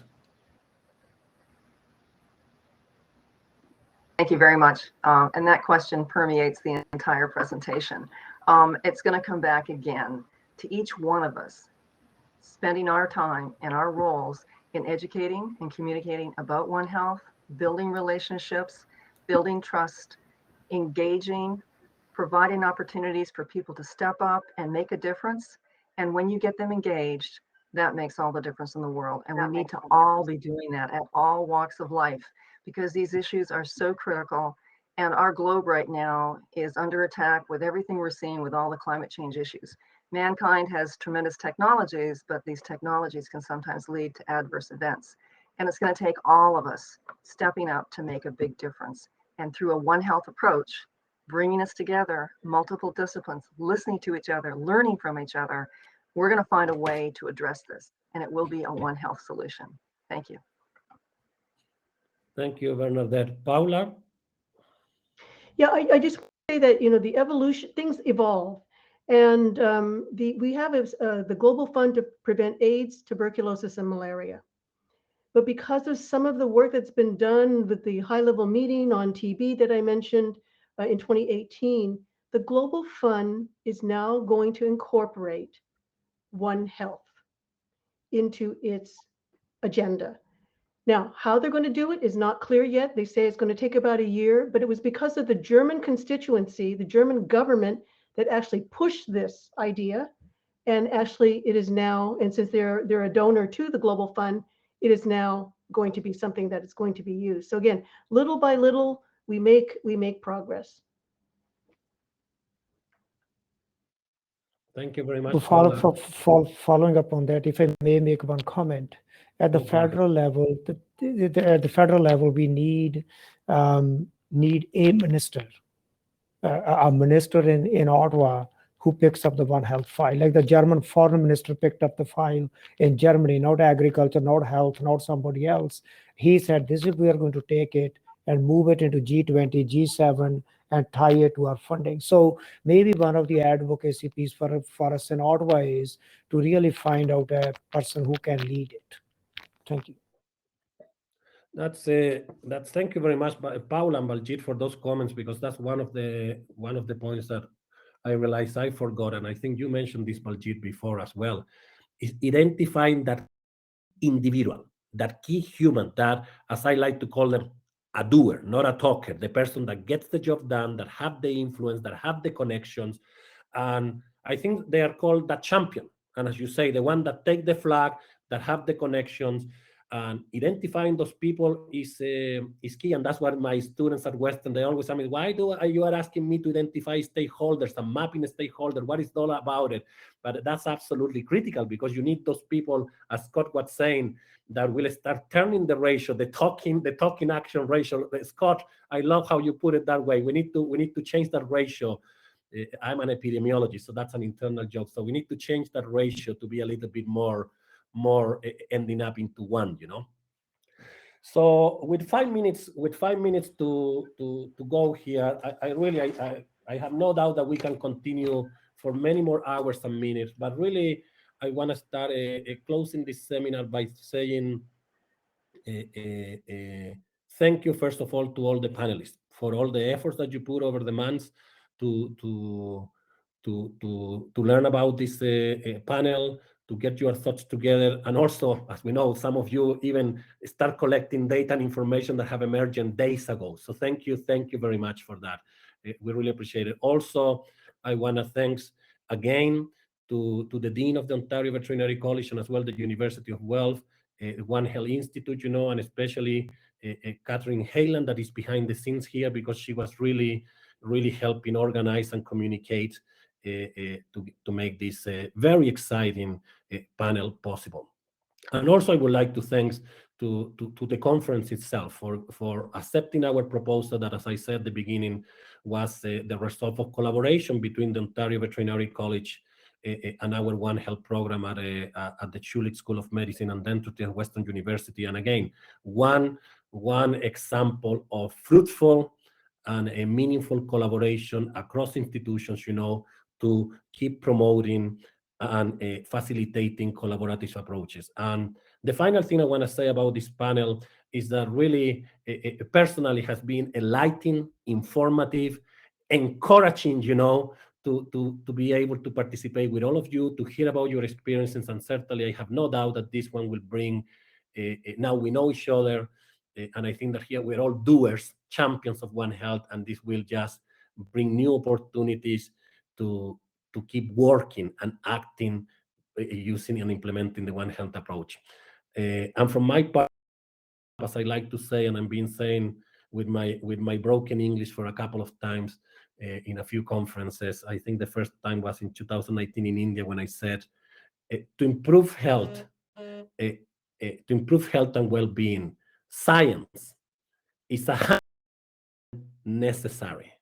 Thank you very much. And that question permeates the entire presentation. It's going to come back again to each one of us spending our time and our roles in educating and communicating about One Health, building relationships, building trust, engaging, providing opportunities for people to step up and make a difference. And when you get them engaged, that makes all the difference in the world. And we need to all be doing that at all walks of life, because these issues are so critical. And our globe right now is under attack with everything we're seeing with all the climate change issues. Mankind has tremendous technologies, but these technologies can sometimes lead to adverse events. And it's going to take all of us stepping up to make a big difference. And through a One Health approach, bringing us together, multiple disciplines, listening to each other, learning from each other, we're going to find a way to address this. And it will be a One Health solution. Thank you. Thank you, Bernadette. Paula? Yeah, I just want to say that, the evolution, things evolve. And we have the Global Fund to prevent AIDS, tuberculosis, and malaria. But because of some of the work that's been done with the high-level meeting on TB that I mentioned in 2018, the Global Fund is now going to incorporate One Health into its agenda. Now, how they're going to do it is not clear yet. They say it's going to take about a year, but it was because of the German constituency, the German government, that actually pushed this idea. And actually it is now, and since they're a donor to the Global Fund, it is now going to be something that is going to be used. So again, little by little, we make progress. Thank you very much. Following up on that, if I may make one comment, at the federal level, at the federal level, we need a minister, a minister in Ottawa who picks up the One Health file. Like the German foreign minister picked up the file in Germany, not agriculture, not health, not somebody else. He said, this is we are going to take it and move it into G20, G7, and tie it to our funding. So maybe one of the advocacy piece for us in Ottawa is to really find out a person who can lead it. Thank you. That's thank you very much, Paula and Baljit, for those comments, because that's one of the points that I realized I forgot, and I think you mentioned this, Baljit, before as well, is identifying that individual, that key human, that, as I like to call them, a doer, not a talker, the person that gets the job done, that have the influence, that have the connections. And I think they are called the champion. And as you say, the one that take the flag, that have the connections, and identifying those people is key. And that's what my students at Western, they always ask me, why you are asking me to identify stakeholders and mapping stakeholders? What is all about it? But that's absolutely critical, because you need those people, as Scott was saying, that will start turning the ratio, the talking action ratio. Scott, I love how you put it that way. We need to change that ratio. I'm an epidemiologist, so that's an internal joke. So we need to change that ratio to be a little bit more ending up into one, you know. So with 5 minutes to go here, I have no doubt that we can continue for many more hours and minutes. But really, I want to start closing this seminar by saying thank you, first of all, to all the panelists for all the efforts that you put over the months to learn about this panel, to get your thoughts together. And also, as we know, some of you even start collecting data and information that have emerged days ago. So thank you very much for that. We really appreciate it. Also, I want to thanks again to the Dean of the Ontario Veterinary College, and as well the University of Guelph, One Health Institute, you know, and especially Catherine Hayland, that is behind the scenes here, because she was really helping organize and communicate to make this very exciting panel possible. And also, I would like to thanks to the conference itself for accepting our proposal that, as I said at the beginning, was the result of collaboration between the Ontario Veterinary College and our One Health program at the Schulich School of Medicine and Dentistry at Western University. And again, one example of fruitful and a meaningful collaboration across institutions, you know, to keep promoting and facilitating collaborative approaches. And the final thing I want to say about this panel is that really, personally, has been enlightening, informative, encouraging, you know, to be able to participate with all of you, to hear about your experiences. And certainly, I have no doubt that this one will bring, now we know each other, and I think that here we're all doers, champions of One Health, and this will just bring new opportunities to keep working and acting using and implementing the One Health approach. And from my part, as I like to say, and I've been saying with my broken English for a couple of times in a few conferences, I think the first time was in 2019 in India, when I said, to improve health and well-being, science is necessary,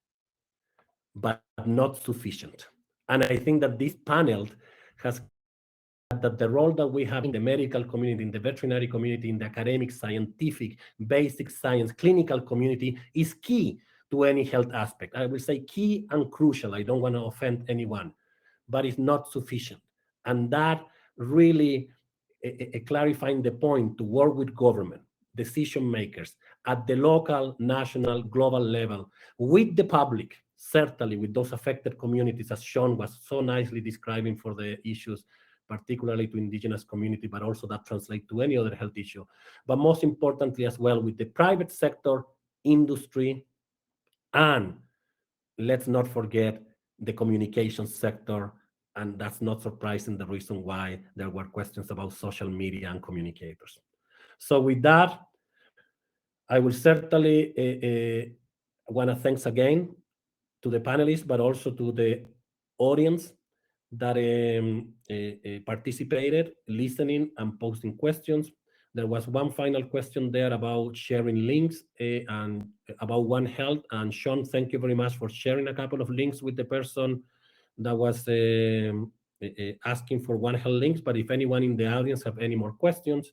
but not sufficient. And I think that this panel has that the role that we have in the medical community, in the veterinary community, in the academic, scientific, basic science, clinical community is key to any health aspect. I will say key and crucial. I don't want to offend anyone, but it's not sufficient. And that really clarifying the point to work with government, decision makers at the local, national, global level, with the public, certainly with those affected communities, as Sean was so nicely describing for the issues, particularly to indigenous community, but also that translates to any other health issue. But most importantly as well, with the private sector, industry, and let's not forget the communication sector. And that's not surprising, the reason why there were questions about social media and communicators. So with that, I will certainly want to thanks again to the panelists, but also to the audience that participated, listening and posting questions. There was one final question there about sharing links and about One Health. And Sean, thank you very much for sharing a couple of links with the person that was asking for One Health links. But if anyone in the audience have any more questions,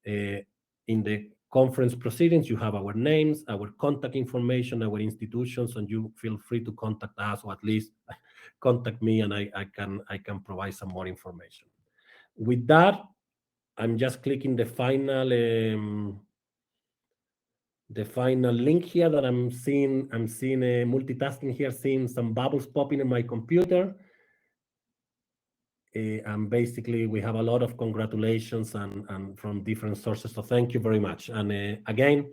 in the conference proceedings, you have our names, our contact information, our institutions, and you feel free to contact us, or at least contact me, and I can provide some more information. With that, I'm just clicking the final link here that I'm seeing. I'm seeing multitasking here, seeing some bubbles popping in my computer. And basically, we have a lot of congratulations and from different sources. So thank you very much. And again,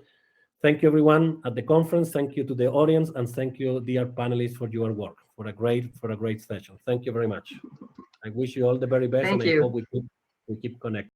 Thank you, everyone at the conference. Thank you to the audience, and thank you, dear panelists, for your work, for a great session. Thank you very much. I wish you all the very best, Thank and I you. hope we keep connected.